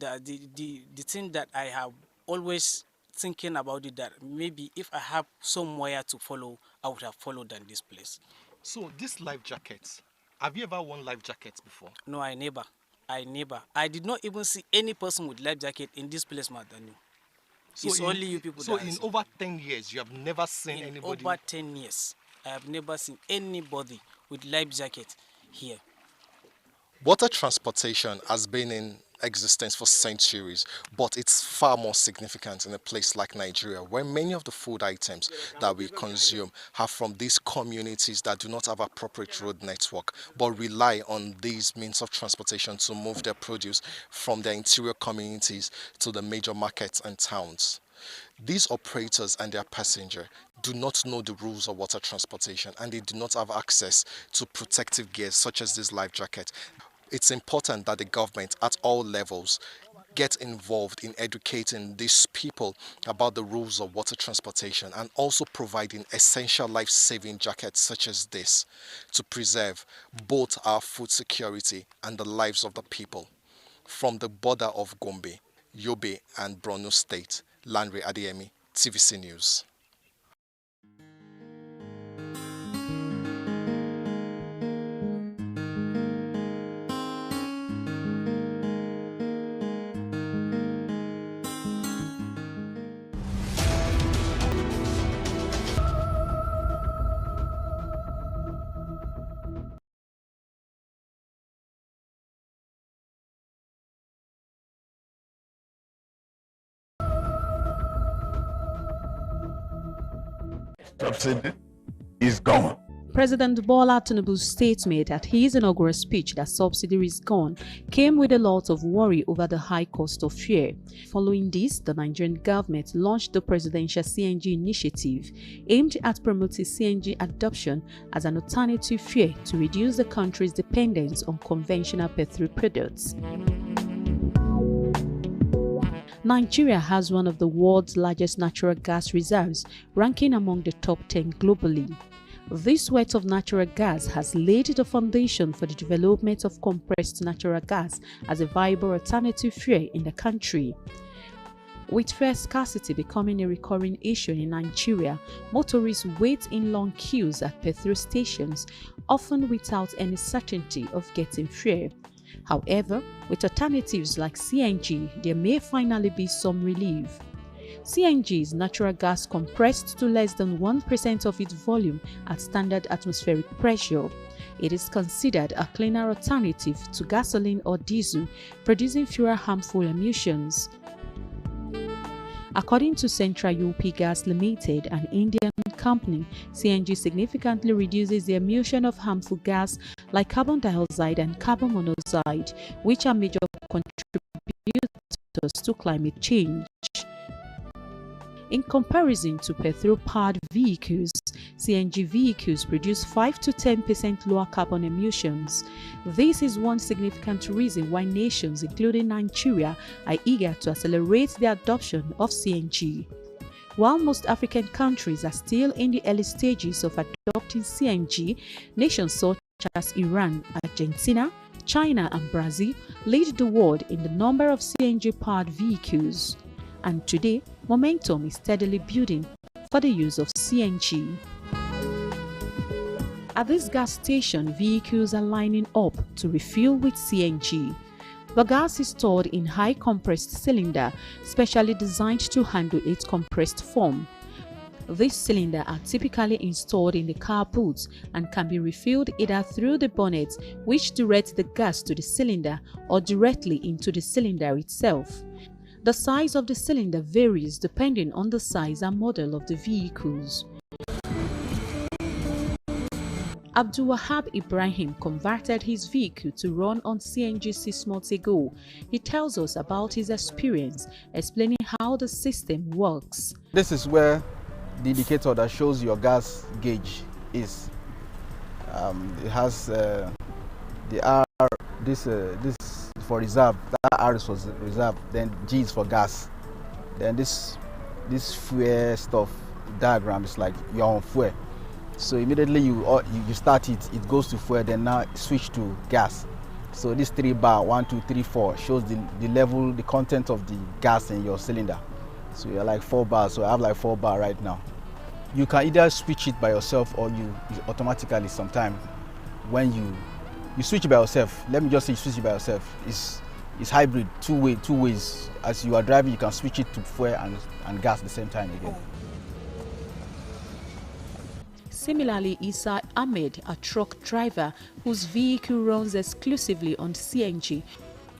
thing that I have always thinking about it, that maybe if I have somewhere to follow, I would have followed than this place. So this life jackets, have you ever worn life jackets before? No, I never. I did not even see any person with life jacket in this place, Madanu. So it's only you people. So in over 10 years, you have never seen anybody? Over 10 years, I have never seen anybody with life jacket here. Water transportation has been in existence for centuries, but it's far more significant in a place like Nigeria, where many of the food items that we consume are from these communities that do not have appropriate road network, but rely on these means of transportation to move their produce from their interior communities to the major markets and towns. These operators and their passenger do not know the rules of water transportation, and they do not have access to protective gear such as this life jacket. It's important that the government at all levels get involved in educating these people about the rules of water transportation, and also providing essential life-saving jackets such as this to preserve both our food security and the lives of the people. From the border of Gombe, Yobe and Borno State, Lanre Adeyemi, TVC News. subsidy is gone. President Bola Tinubu's statement at his inaugural speech that subsidy is gone came with a lot of worry over the high cost of fuel. Following this, the Nigerian government launched the presidential CNG initiative aimed at promoting CNG adoption as an alternative fuel to reduce the country's dependence on conventional petrol products. Nigeria has one of the world's largest natural gas reserves, ranking among the top 10 globally. This wealth of natural gas has laid the foundation for the development of compressed natural gas as a viable alternative fuel in the country. With fuel scarcity becoming a recurring issue in Nigeria, motorists wait in long queues at petrol stations, often without any certainty of getting fuel. However, with alternatives like CNG, there may finally be some relief. CNG is natural gas compressed to less than 1% of its volume at standard atmospheric pressure. It is considered a cleaner alternative to gasoline or diesel, producing fewer harmful emissions. According to Central UP Gas Limited, an Indian company, CNG significantly reduces the emission of harmful gas like carbon dioxide and carbon monoxide, which are major contributors to climate change. In comparison to petrol-powered vehicles, CNG vehicles produce 5 to 10% lower carbon emissions. This is one significant reason why nations, including Nigeria, are eager to accelerate the adoption of CNG. While most African countries are still in the early stages of adopting CNG, nations such as Iran, Argentina, China, and Brazil lead the world in the number of CNG-powered vehicles. And today, momentum is steadily building for the use of CNG. At this gas station, vehicles are lining up to refuel with CNG. The gas is stored in high compressed cylinder, specially designed to handle its compressed form. These cylinders are typically installed in the car boots and can be refilled either through the bonnet, which directs the gas to the cylinder, or directly into the cylinder itself. The size of the cylinder varies depending on the size and model of the vehicles. Abdul Wahab Ibrahim converted his vehicle to run on CNG 6 months ago. He tells us about his experience, explaining how the system works. This is where the indicator that shows your gas gauge is. It has the R, this for reserve, that R is for reserve, then G is for gas. Then this fuel stuff diagram is like you're on fuel. So immediately you start it, it goes to fuel, then now switch to gas. So this 3 bar, 1, 2, 3, 4 shows the level, the content of the gas in your cylinder. So you're like 4 bars, so I have like 4 bar right now. You can either switch it by yourself or you automatically sometime when you switch it by yourself. Let me just say you switch it by yourself. It's hybrid, two ways. As you are driving, you can switch it to fuel and gas at the same time again. Similarly, Isa Ahmed, a truck driver whose vehicle runs exclusively on CNG.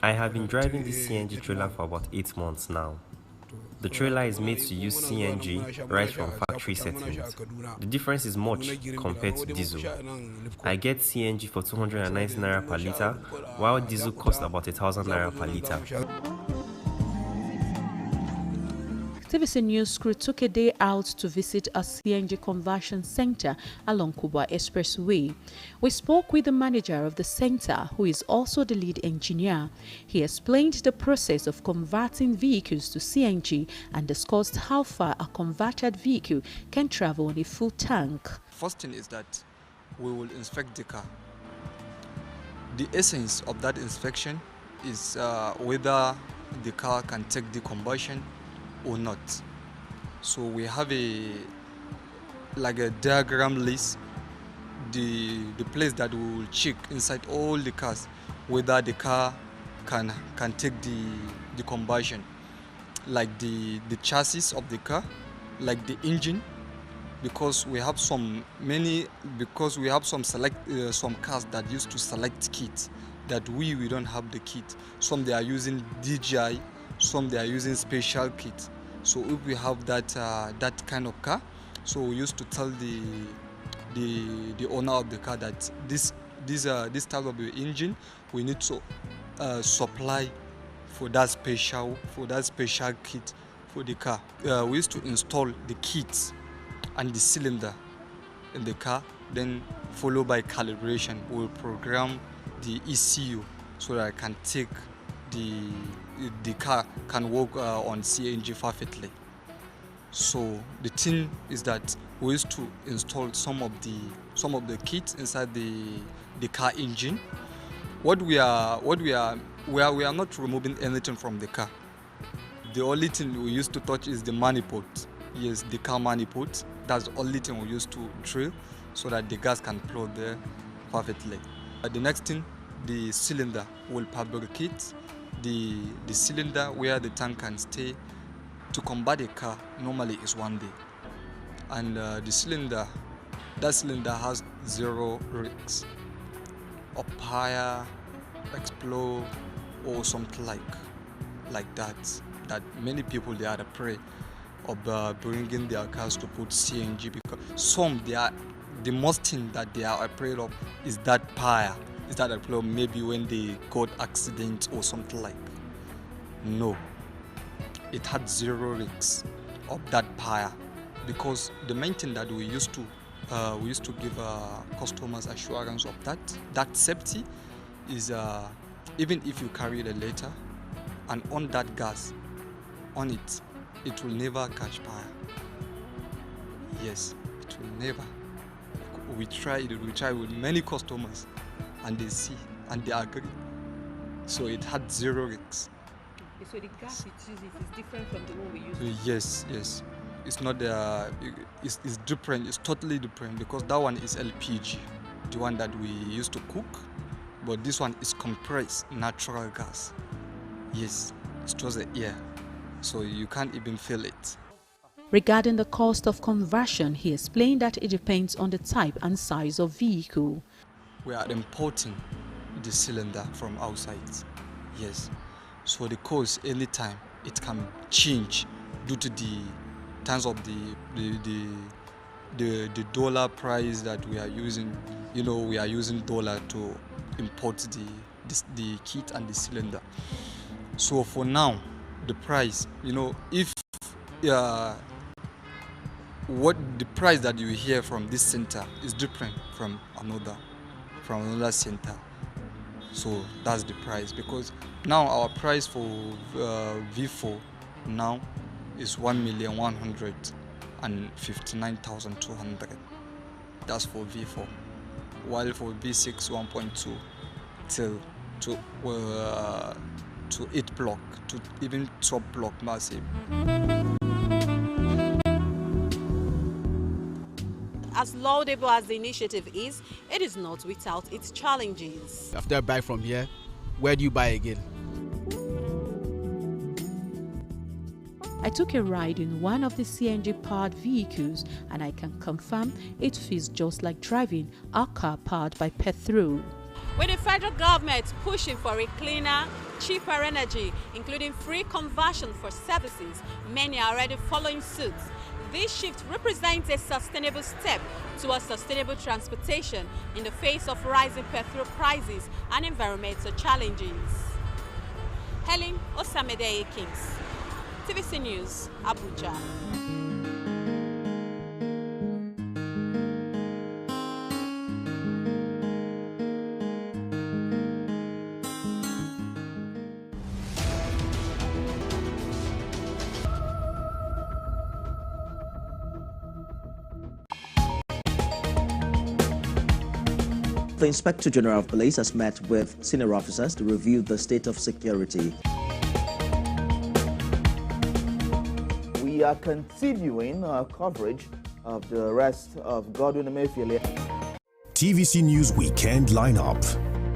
I have been driving this CNG trailer for about 8 months now. The trailer is made to use CNG right from factory settings. The difference is much compared to diesel. I get CNG for 290 naira per litre, while diesel costs about 1,000 naira per litre. TVC News crew took a day out to visit a CNG conversion center along Kubwa Expressway. We spoke with the manager of the center, who is also the lead engineer. He explained the process of converting vehicles to CNG and discussed how far a converted vehicle can travel on a full tank. First thing is that we will inspect the car. The essence of that inspection is whether the car can take the combustion or not. So we have a diagram list, the place that we will check inside all the cars whether the car can take the combustion, like the chassis of the car, like the engine, because we have some cars that used to select kit that we don't have the kit. Some they are using DJI, some they are using special kit. So if we have that kind of car, So we used to tell the owner of the car that this type of engine we need to supply for that special kit for the car. We used to install the kit and the cylinder in the car, then followed by calibration. We'll program the ECU so that I can take the car can work on CNG perfectly. So the thing is that we used to install some of the kits inside the car engine. We are not removing anything from the car. The only thing we used to touch is the manifold. Yes, the car manifold. That's the only thing we used to drill so that the gas can flow there perfectly. The next thing, the cylinder will fabricate the cylinder where the tank can stay. To convert a car normally is 1 day, and that cylinder has 0 risks of fire, explode, or something like that. That many people they are afraid of bringing their cars to put CNG, because the most thing that they are afraid of is that fire. Is that explode maybe when they got accident or something like. No. It had 0 risks of that fire, because the main thing that we used to give customers assurance of that safety is even if you carry a letter and on that gas on it will never catch fire. Yes, it will never. We try with many customers and they see and they agree. So it had 0 risks. So the gas it uses is different from the one we use? Yes. It's not it's different. It's totally different, because that one is LPG, the one that we used to cook, but this one is compressed natural gas. Yes, it's just the air, so you can't even feel it. Regarding the cost of conversion, he explained that it depends on the type and size of vehicle. We are importing the cylinder from outside. Yes. So the cost anytime it can change due to the terms of the dollar price that we are using. You know, we are using dollar to import the kit and the cylinder. So for now, the price, you know, if what the price that you hear from this center is different from another center. So that's the price, because now our price for V4 now is 1,159,200. That's for V4. While for V6 1.2 till to 8 block to even 12 block massive. As laudable as the initiative is, it is not without its challenges. After I buy from here, where do you buy again? I took a ride in one of the CNG-powered vehicles, and I can confirm it feels just like driving a car powered by petrol. With the federal government pushing for a cleaner, cheaper energy, including free conversion for services, many are already following suit. This shift represents a sustainable step towards sustainable transportation in the face of rising petrol prices and environmental challenges. Helen Osamede Kings, TVC News, Abuja. The Inspector General of Police has met with senior officers to review the state of security. We are continuing our coverage of the arrest of Godwin Emefiele. TVC News Weekend Lineup.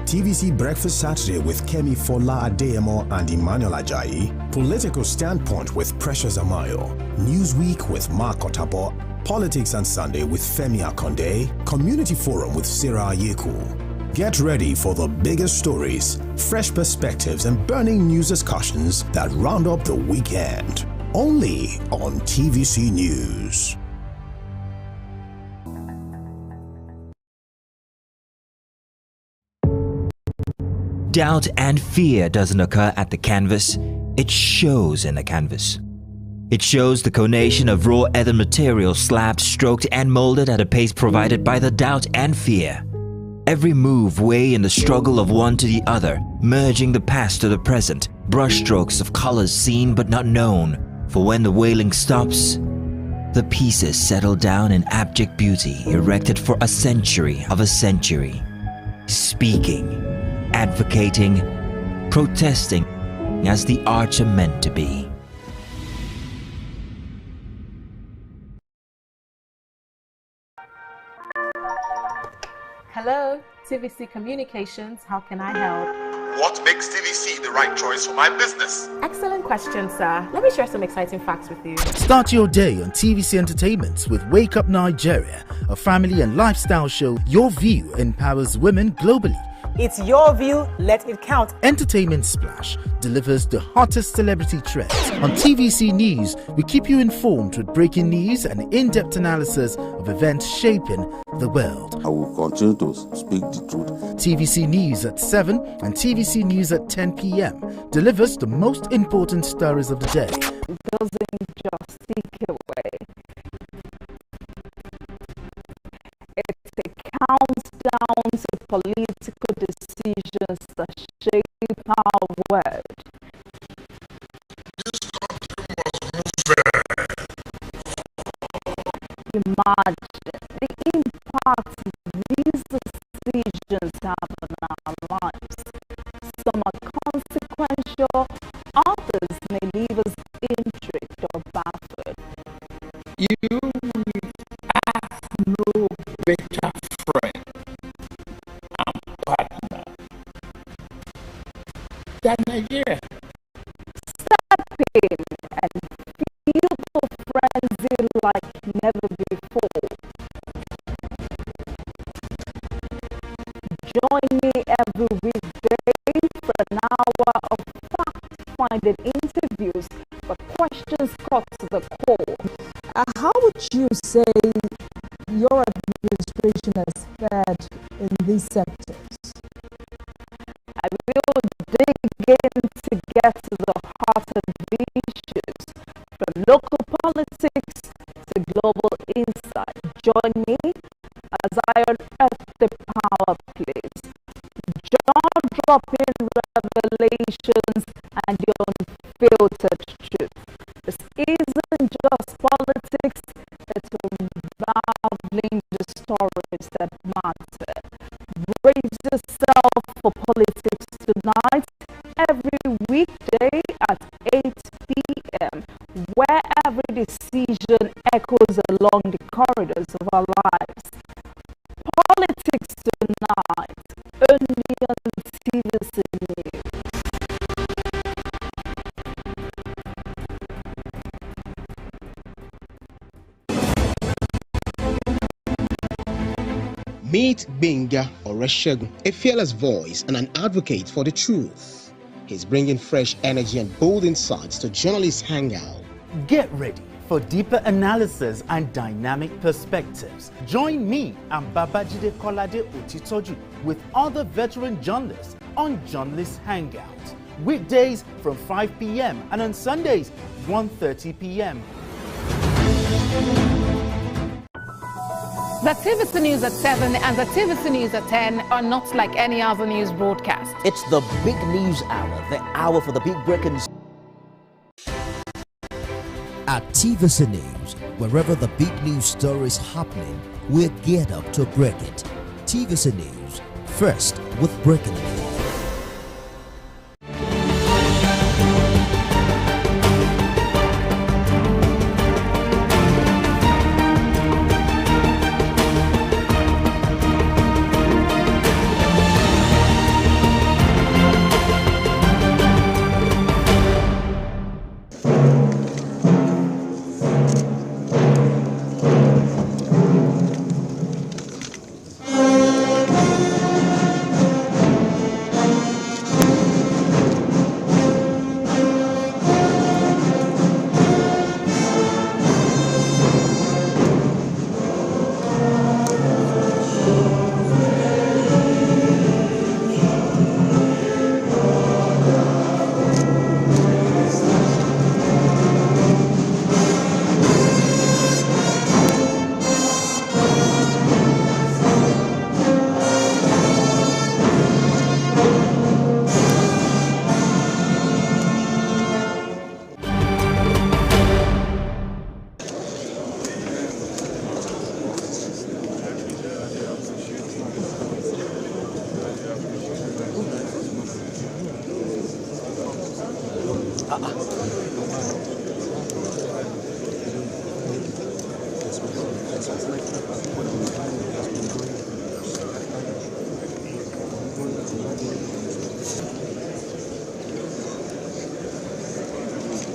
TVC Breakfast Saturday with Kemi Fola Adeyemo and Emmanuel Ajayi. Political Standpoint with Precious Amayo. Newsweek with Mark Otabo. Politics on Sunday with Femi Akonde. Community Forum with Sarah Yeku. Get ready for the biggest stories, fresh perspectives, and burning news discussions that round up the weekend. Only on TVC News. doubt and fear doesn't occur at the canvas, it shows in the canvas. It shows the conation of raw earthen material slabbed, stroked and molded at a pace provided by the doubt and fear. Every move way in the struggle of one to the other, merging the past to the present, brushstrokes of colors seen but not known, for when the wailing stops, the pieces settle down in abject beauty erected for a century of a century. Speaking, advocating, protesting as the arts are meant to be. Hello, TVC Communications. How can I help? What makes TVC the right choice for my business? Excellent question, sir. Let me share some exciting facts with you. Start your day on TVC Entertainment with Wake Up Nigeria, a family and lifestyle show. Your view empowers women globally. It's your view, let it count. Entertainment Splash delivers the hottest celebrity trends. On TVC News, we keep you informed with breaking news and in-depth analysis of events shaping the world. I will continue to speak the truth. TVC News at 7 and TVC News at 10 p.m. delivers the most important stories of the day. Doesn't just take away. It countdown to political decisions that shape our world. This country must move. Imagine the impact these decisions have on our lives. Some are consequential, others may leave us intrigued or baffled. You have no better friend and partner than Nigeria. Step in and feel the frenzy like never before. Join me every weekday for an hour of fact-finding interviews, but questions cut to the core. How would you say your administration has fared in these sectors? I will dig in to get to the heart of the issues, from local politics to global insight. Join me as I unearth the power plays, jaw-dropping revelations and the unfiltered truth. This isn't just politics, it's unraveling the stories that matter. Brace yourself for politics tonight, every weekday at 8 p.m., where every decision echoes along the corridors of our lives. Politics tonight, only on TVC News. Meet Benga Oreshegun, a fearless voice and an advocate for the truth. He's bringing fresh energy and bold insights to journalists' hangout. Get ready for deeper analysis and dynamic perspectives. Join me and Babajide Kolade Otitoju with other veteran journalists on Journalists Hangout. Weekdays from 5 p.m. and on Sundays 1:30 p.m. The TVC News at 7 and the TVC News at 10 are not like any other news broadcast. It's the big news hour, the hour for the big breaking. At TVC News, wherever the big news story is happening, we're geared up to break it. TVC News, first with breaking news.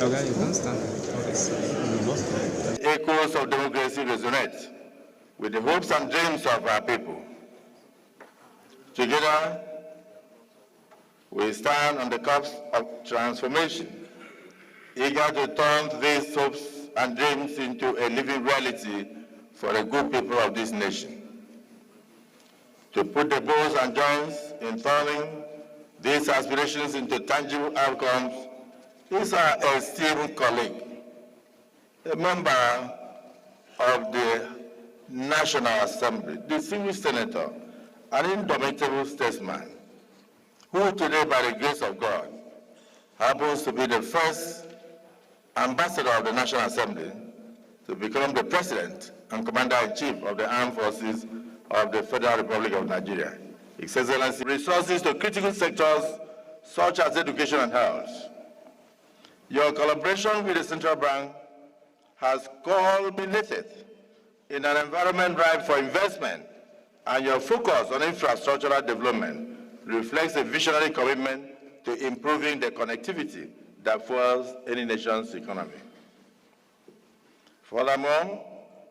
Echoes of democracy resonate with the hopes and dreams of our people. Together, we stand on the cusp of transformation, eager to turn these hopes and dreams into a living reality for the good people of this nation. To put the bows and joints in turning these aspirations into tangible outcomes is our esteemed colleague, a member of the National Assembly, distinguished senator, an indomitable statesman, who today, by the grace of God, happens to be the first ambassador of the National Assembly to become the president and commander-in-chief of the armed forces of the Federal Republic of Nigeria. His Excellency, resources to critical sectors such as education and health. Your collaboration with the Central Bank has culminated in an environment ripe for investment, and your focus on infrastructural development reflects a visionary commitment to improving the connectivity that fuels any nation's economy. Furthermore,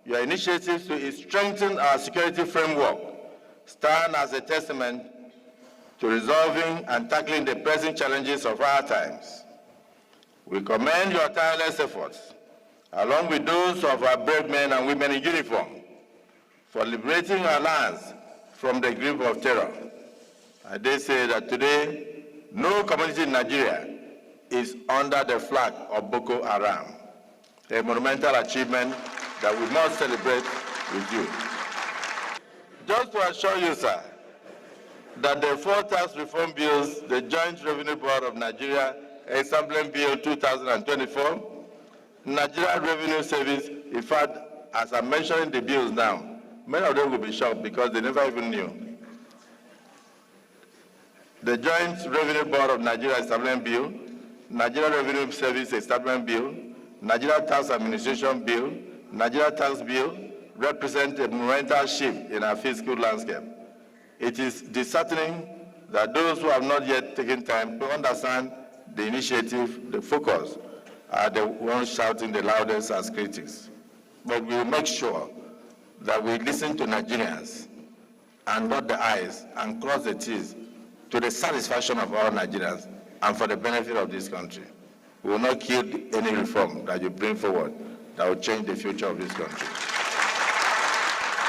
your initiatives to strengthen our security framework stand as a testament to resolving and tackling the pressing challenges of our times. We commend your tireless efforts, along with those of our brave men and women in uniform, for liberating our lands from the grip of terror. I dare say that today, no community in Nigeria is under the flag of Boko Haram, a monumental achievement that we must celebrate with you. Just to assure you, sir, that the 4 tax reform bills, the Joint Revenue Board of Nigeria, Assembly Bill 2024, Nigeria Revenue Service, in fact, as I'm mentioning the bills now, many of them will be shocked because they never even knew. The Joint Revenue Board of Nigeria Establishment Bill, Nigeria Revenue Service Establishment Bill, Nigeria Tax Administration Bill, Nigeria Tax Bill represent a monumental shift in our fiscal landscape. It is disheartening that those who have not yet taken time to understand the initiative, the focus, are the ones shouting the loudest as critics. But we will make sure that we listen to Nigerians and dot the I's and cross the T's to the satisfaction of all Nigerians and for the benefit of this country. We will not kill any reform that you bring forward that will change the future of this country.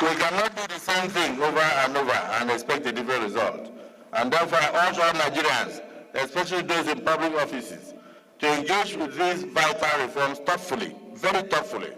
We cannot do the same thing over and over and expect a different result. And therefore, I urge all Nigerians, especially those in public offices, to engage with these vital reforms thoughtfully, very thoughtfully.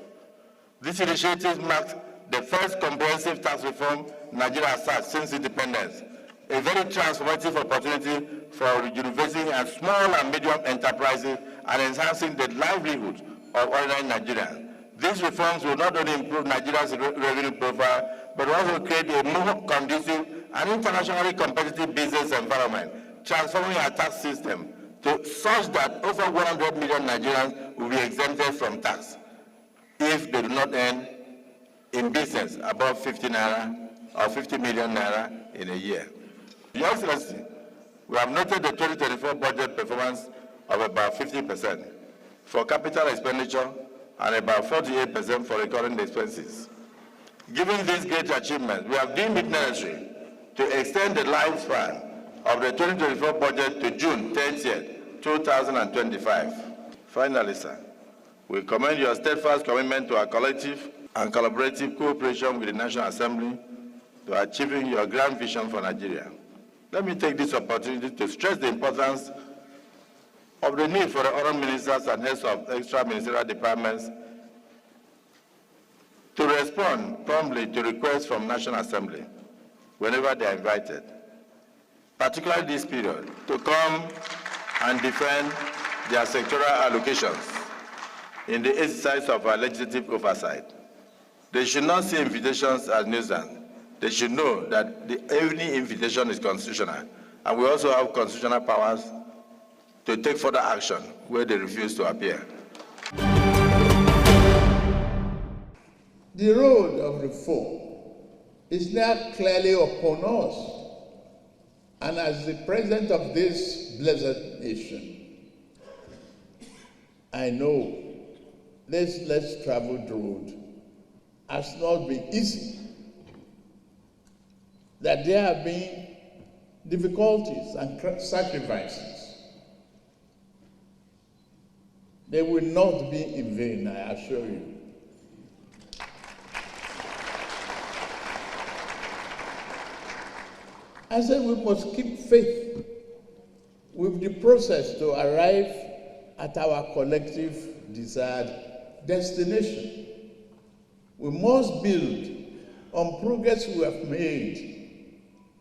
This initiative marks the first comprehensive tax reform Nigeria has had since independence, a very transformative opportunity for rejuvenating and small and medium enterprises and enhancing the livelihood of ordinary Nigerians. These reforms will not only improve Nigeria's revenue profile, but also create a more conducive and internationally competitive business environment, transforming our tax system to such that over 100 million Nigerians will be exempted from tax if they do not earn in business above 50 naira or 50 million naira in a year. Your Excellency, we have noted the 2024 budget performance of about 50% for capital expenditure and about 48% for recurring expenses. Given these great achievements, we have deemed it necessary to extend the lifespan of the 2024 budget to June 30th, 2025. Finally, sir, we commend your steadfast commitment to our collective and collaborative cooperation with the National Assembly to achieving your grand vision for Nigeria. Let me take this opportunity to stress the importance of the need for the honored ministers and heads of extra-ministerial departments to respond promptly to requests from National Assembly whenever they are invited, particularly this period, to come and defend their sectoral allocations in the exercise of our legislative oversight. They should not see invitations as nuisance. They should know that every invitation is constitutional, and we also have constitutional powers to take further action where they refuse to appear. The road of reform is now clearly upon us. And as the president of this blessed nation, I know this less traveled road has not been easy, that there have been difficulties and sacrifices. They will not be in vain, I assure you. I said we must keep faith with the process to arrive at our collective desired destination. We must build on progress we have made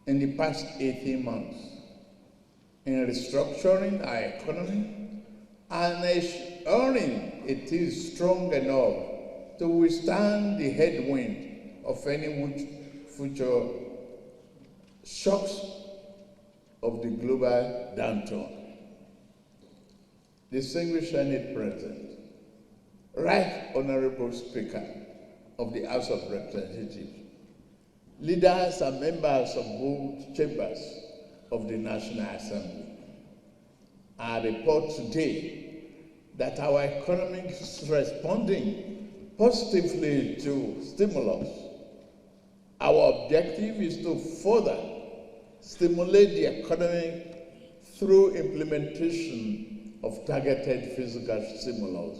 in the past 18 months in restructuring our economy and ensuring it is strong enough to withstand the headwind of any future shocks of the global downturn. Distinguished Senate President, Right Honorable Speaker of the House of Representatives, leaders and members of both chambers of the National Assembly, I report today that our economy is responding positively to stimulus. Our objective is to further stimulate the economy through implementation of targeted fiscal stimulus,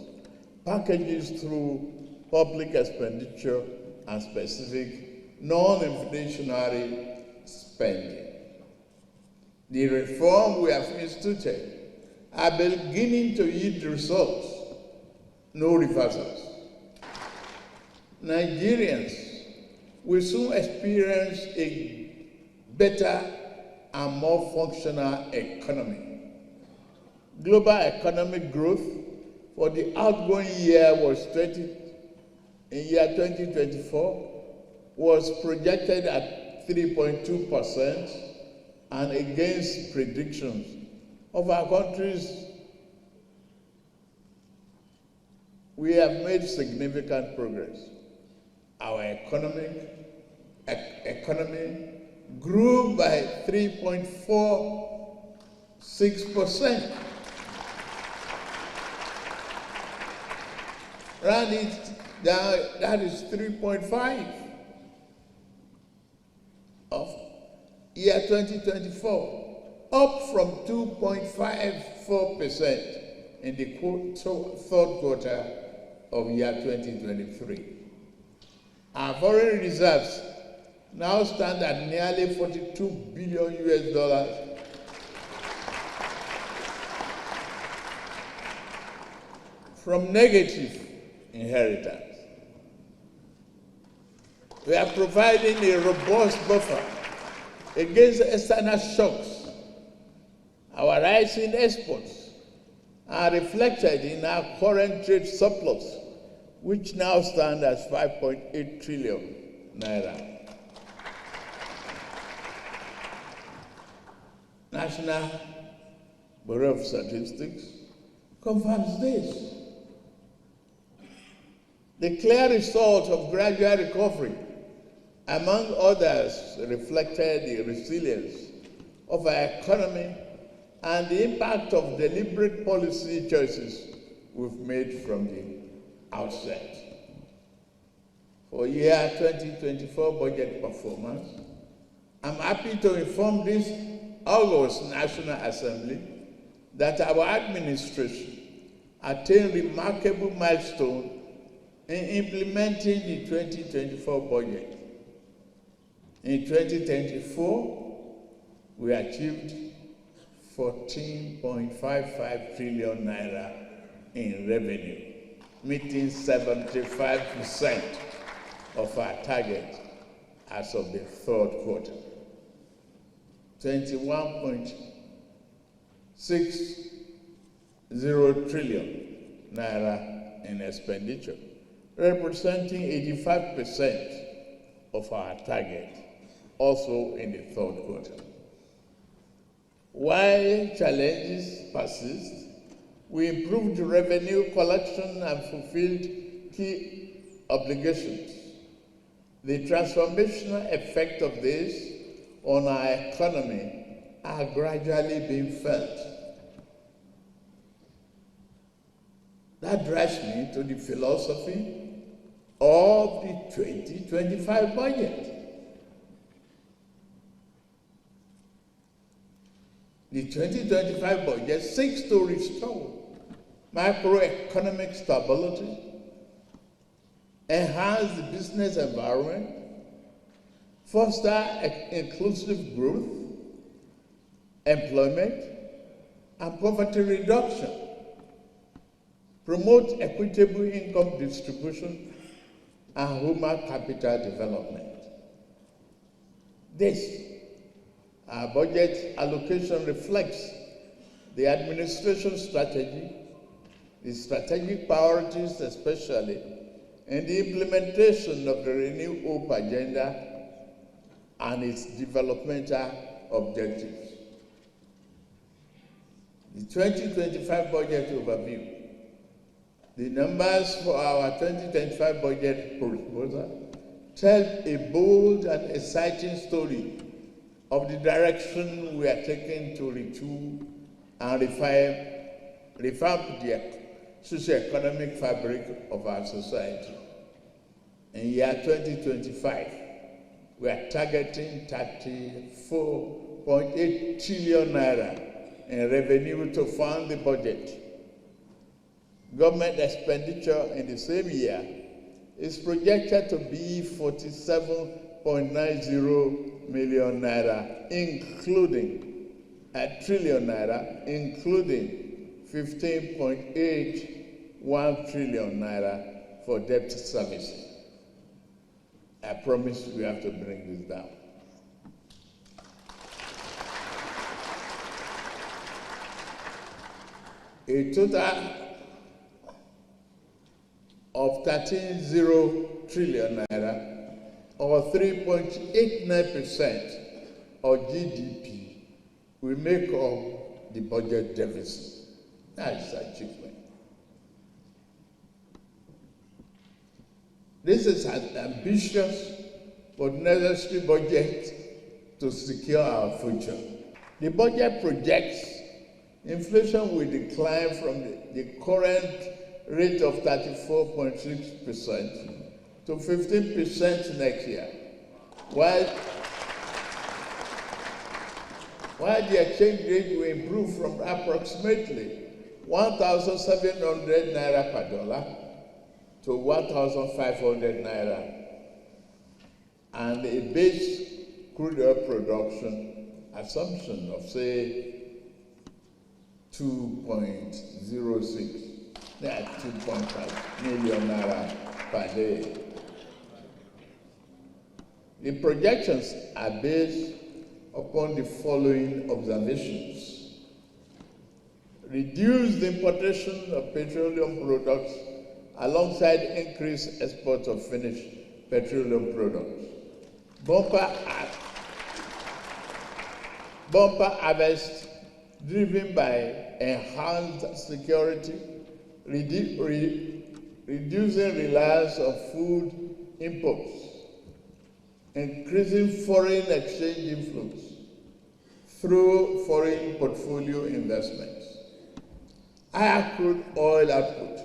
packages through public expenditure and specific non-inflationary spending. The reform we have instituted are beginning to yield results, no reversals. Nigerians will soon experience a better and more functional economy. Global economic growth for the outgoing year in year 2024 was projected at 3.2%, and against predictions of our countries, we have made significant progress. Our economy grew by 3.46%. Round it down, that is 3.5 of year 2024, up from 2.54% in the third quarter of year 2023. Our foreign reserves now stand at nearly $42 billion from negative inheritance. We are providing a robust buffer against external shocks. Our rising exports are reflected in our current trade surplus, which now stands at 5.8 trillion naira. National Bureau of Statistics confirms this. The clear result of gradual recovery, among others, reflected the resilience of our economy and the impact of deliberate policy choices we've made from the outset. For year 2024 budget performance, I'm happy to inform this August National Assembly that our administration attained remarkable milestone in implementing the 2024 budget. In 2024, we achieved 14.55 trillion naira in revenue, meeting 75% of our target as of the third quarter. 21.60 trillion naira in expenditure, representing 85% of our target, also in the third quarter. While challenges persist, we improved revenue collection and fulfilled key obligations. The transformational effect of this on our economy are gradually being felt. That drives me to the philosophy of the 2025 budget. The 2025 budget seeks to restore macroeconomic stability, enhance the business environment, foster inclusive growth, employment, and poverty reduction, promote equitable income distribution, and human capital development. This, our budget allocation reflects the administration strategy, the strategic priorities especially, and the implementation of the Renew Hope agenda and its developmental objectives. The 2025 budget overview. The numbers for our 2025 budget proposal tell a bold and exciting story of the direction we are taking to retool and revamp the socio-economic fabric of our society. In year 2025, we are targeting 34.8 trillion naira in revenue to fund the budget. Government expenditure in the same year is projected to be 47.90 million naira, including a trillion naira, including 15.81 trillion naira for debt servicing. I promise we have to bring this down. A total of 13.0 trillion naira, or 3.89% of GDP, will make up the budget deficit. That is achievement. This is an ambitious but necessary budget to secure our future. The budget projects inflation will decline from the current rate of 34.6% to 15% next year, while the exchange rate will improve from approximately 1,700 naira per dollar to 1,500 naira, and a base crude oil production assumption of, say, 2.06, that's 2.5 million naira per day. The projections are based upon the following observations. Reduce the importation of petroleum products alongside increased export of finished petroleum products. Bumper harvest driven by enhanced security, reducing reliance on food imports, increasing foreign exchange inflows through foreign portfolio investments, higher crude oil output,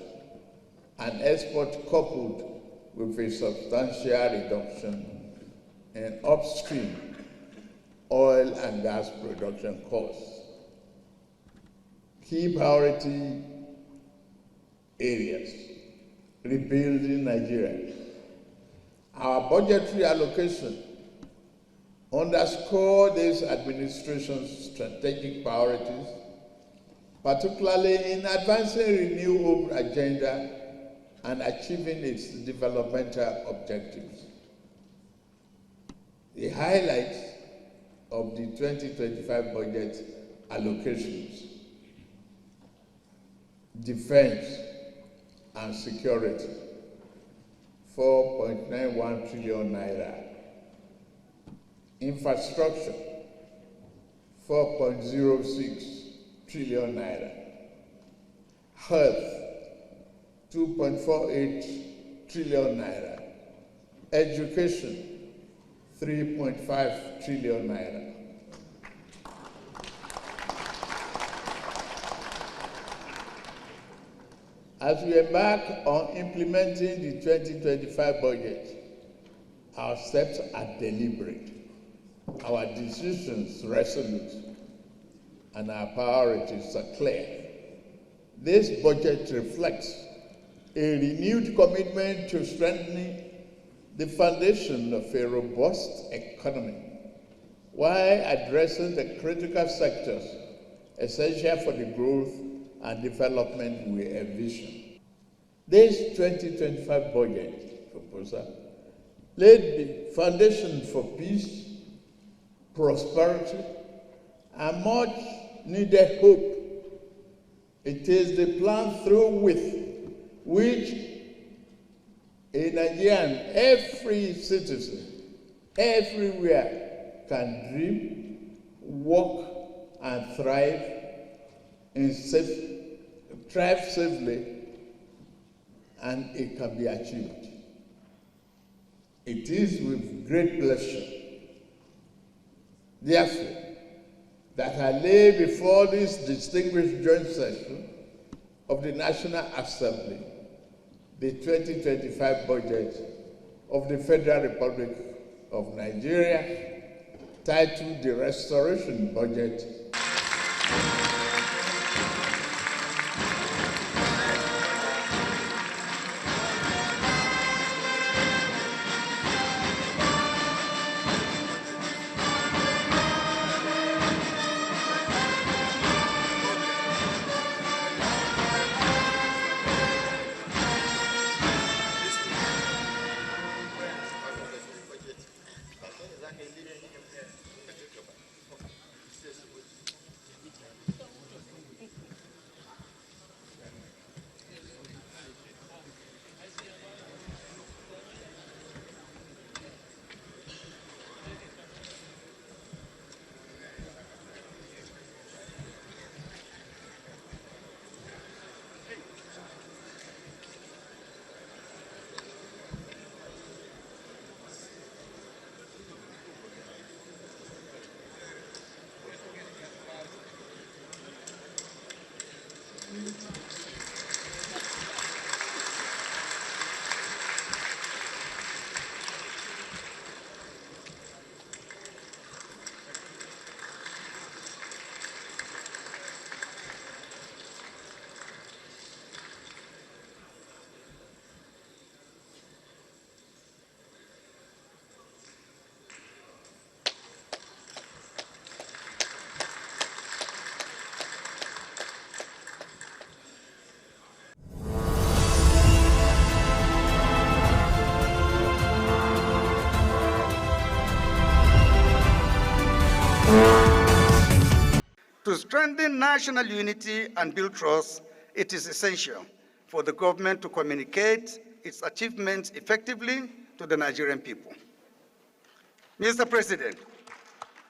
and export coupled with a substantial reduction in upstream oil and gas production costs. Key priority areas: rebuilding Nigeria. Our budgetary allocation underscore this administration's strategic priorities, particularly in advancing Renew Hope agenda and achieving its developmental objectives. The highlights of the 2025 budget allocations: defense and security, 4.91 trillion naira. Infrastructure, 4.06 trillion naira. Health, 2.48 trillion naira. Education, 3.5 trillion naira. As we embark on implementing the 2025 budget, our steps are deliberate, our decisions resolute, and our priorities are clear. This budget reflects a renewed commitment to strengthening the foundation of a robust economy while addressing the critical sectors essential for the growth and development we envision. This 2025 budget proposal laid the foundation for peace, prosperity, and much needed hope. It is the plan through which a Nigerian, every citizen, everywhere can dream, work, and thrive safely, and it can be achieved. It is with great pleasure, therefore, that I lay before this distinguished joint session of the National Assembly the 2025 budget of the Federal Republic of Nigeria, titled the Restoration Budget. To strengthen national unity and build trust, it is essential for the government to communicate its achievements effectively to the Nigerian people. Mr. President,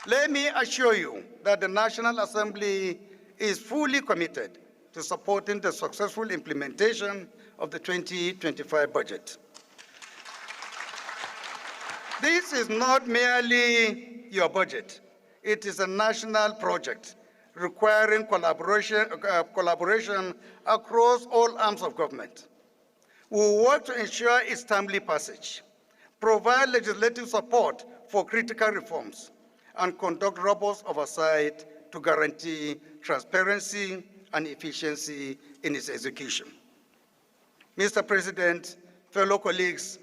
let me assure you that the National Assembly is fully committed to supporting the successful implementation of the 2025 budget. This is not merely your budget. It is a national project requiring collaboration across all arms of government. We will work to ensure its timely passage, provide legislative support for critical reforms, and conduct robust oversight to guarantee transparency and efficiency in its execution. Mr. President, fellow colleagues,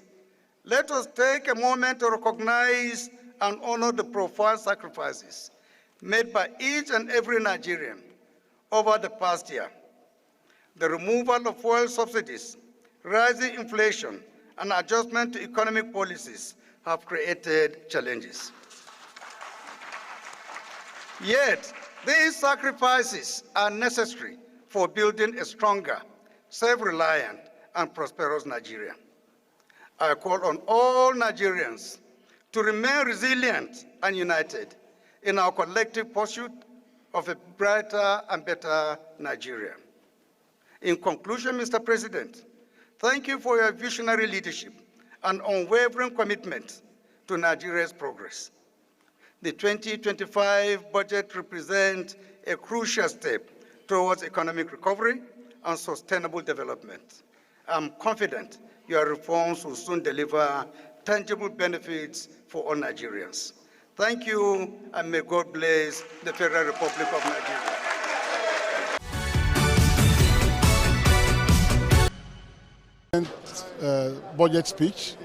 let us take a moment to recognize and honor the profound sacrifices made by each and every Nigerian over the past year. The removal of fuel subsidies, rising inflation, and adjustment to economic policies have created challenges. Yet, these sacrifices are necessary for building a stronger, self-reliant, and prosperous Nigeria. I call on all Nigerians to remain resilient and united in our collective pursuit of a brighter and better Nigeria. In conclusion, Mr. President, thank you for your visionary leadership and unwavering commitment to Nigeria's progress. The 2025 budget represents a crucial step towards economic recovery and sustainable development. I'm confident your reforms will soon deliver tangible benefits for all Nigerians. Thank you, and may God bless the Federal Republic of Nigeria. Budget speech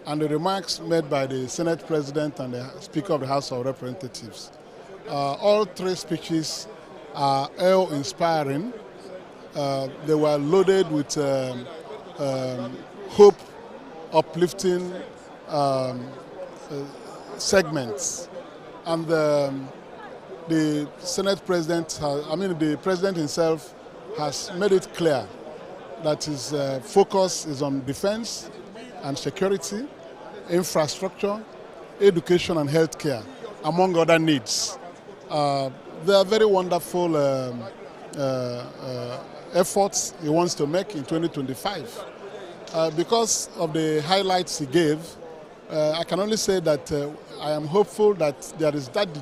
and the remarks made by the Senate President and the Speaker of the House of Representatives. All three speeches are awe-inspiring. They were loaded with hope, uplifting segments, and the Senate President, the President himself has made it clear that his focus is on defense and security, infrastructure, education and healthcare, among other needs. They are very wonderful efforts he wants to make in 2025. Because of the highlights he gave, I can only say that I am hopeful that there is that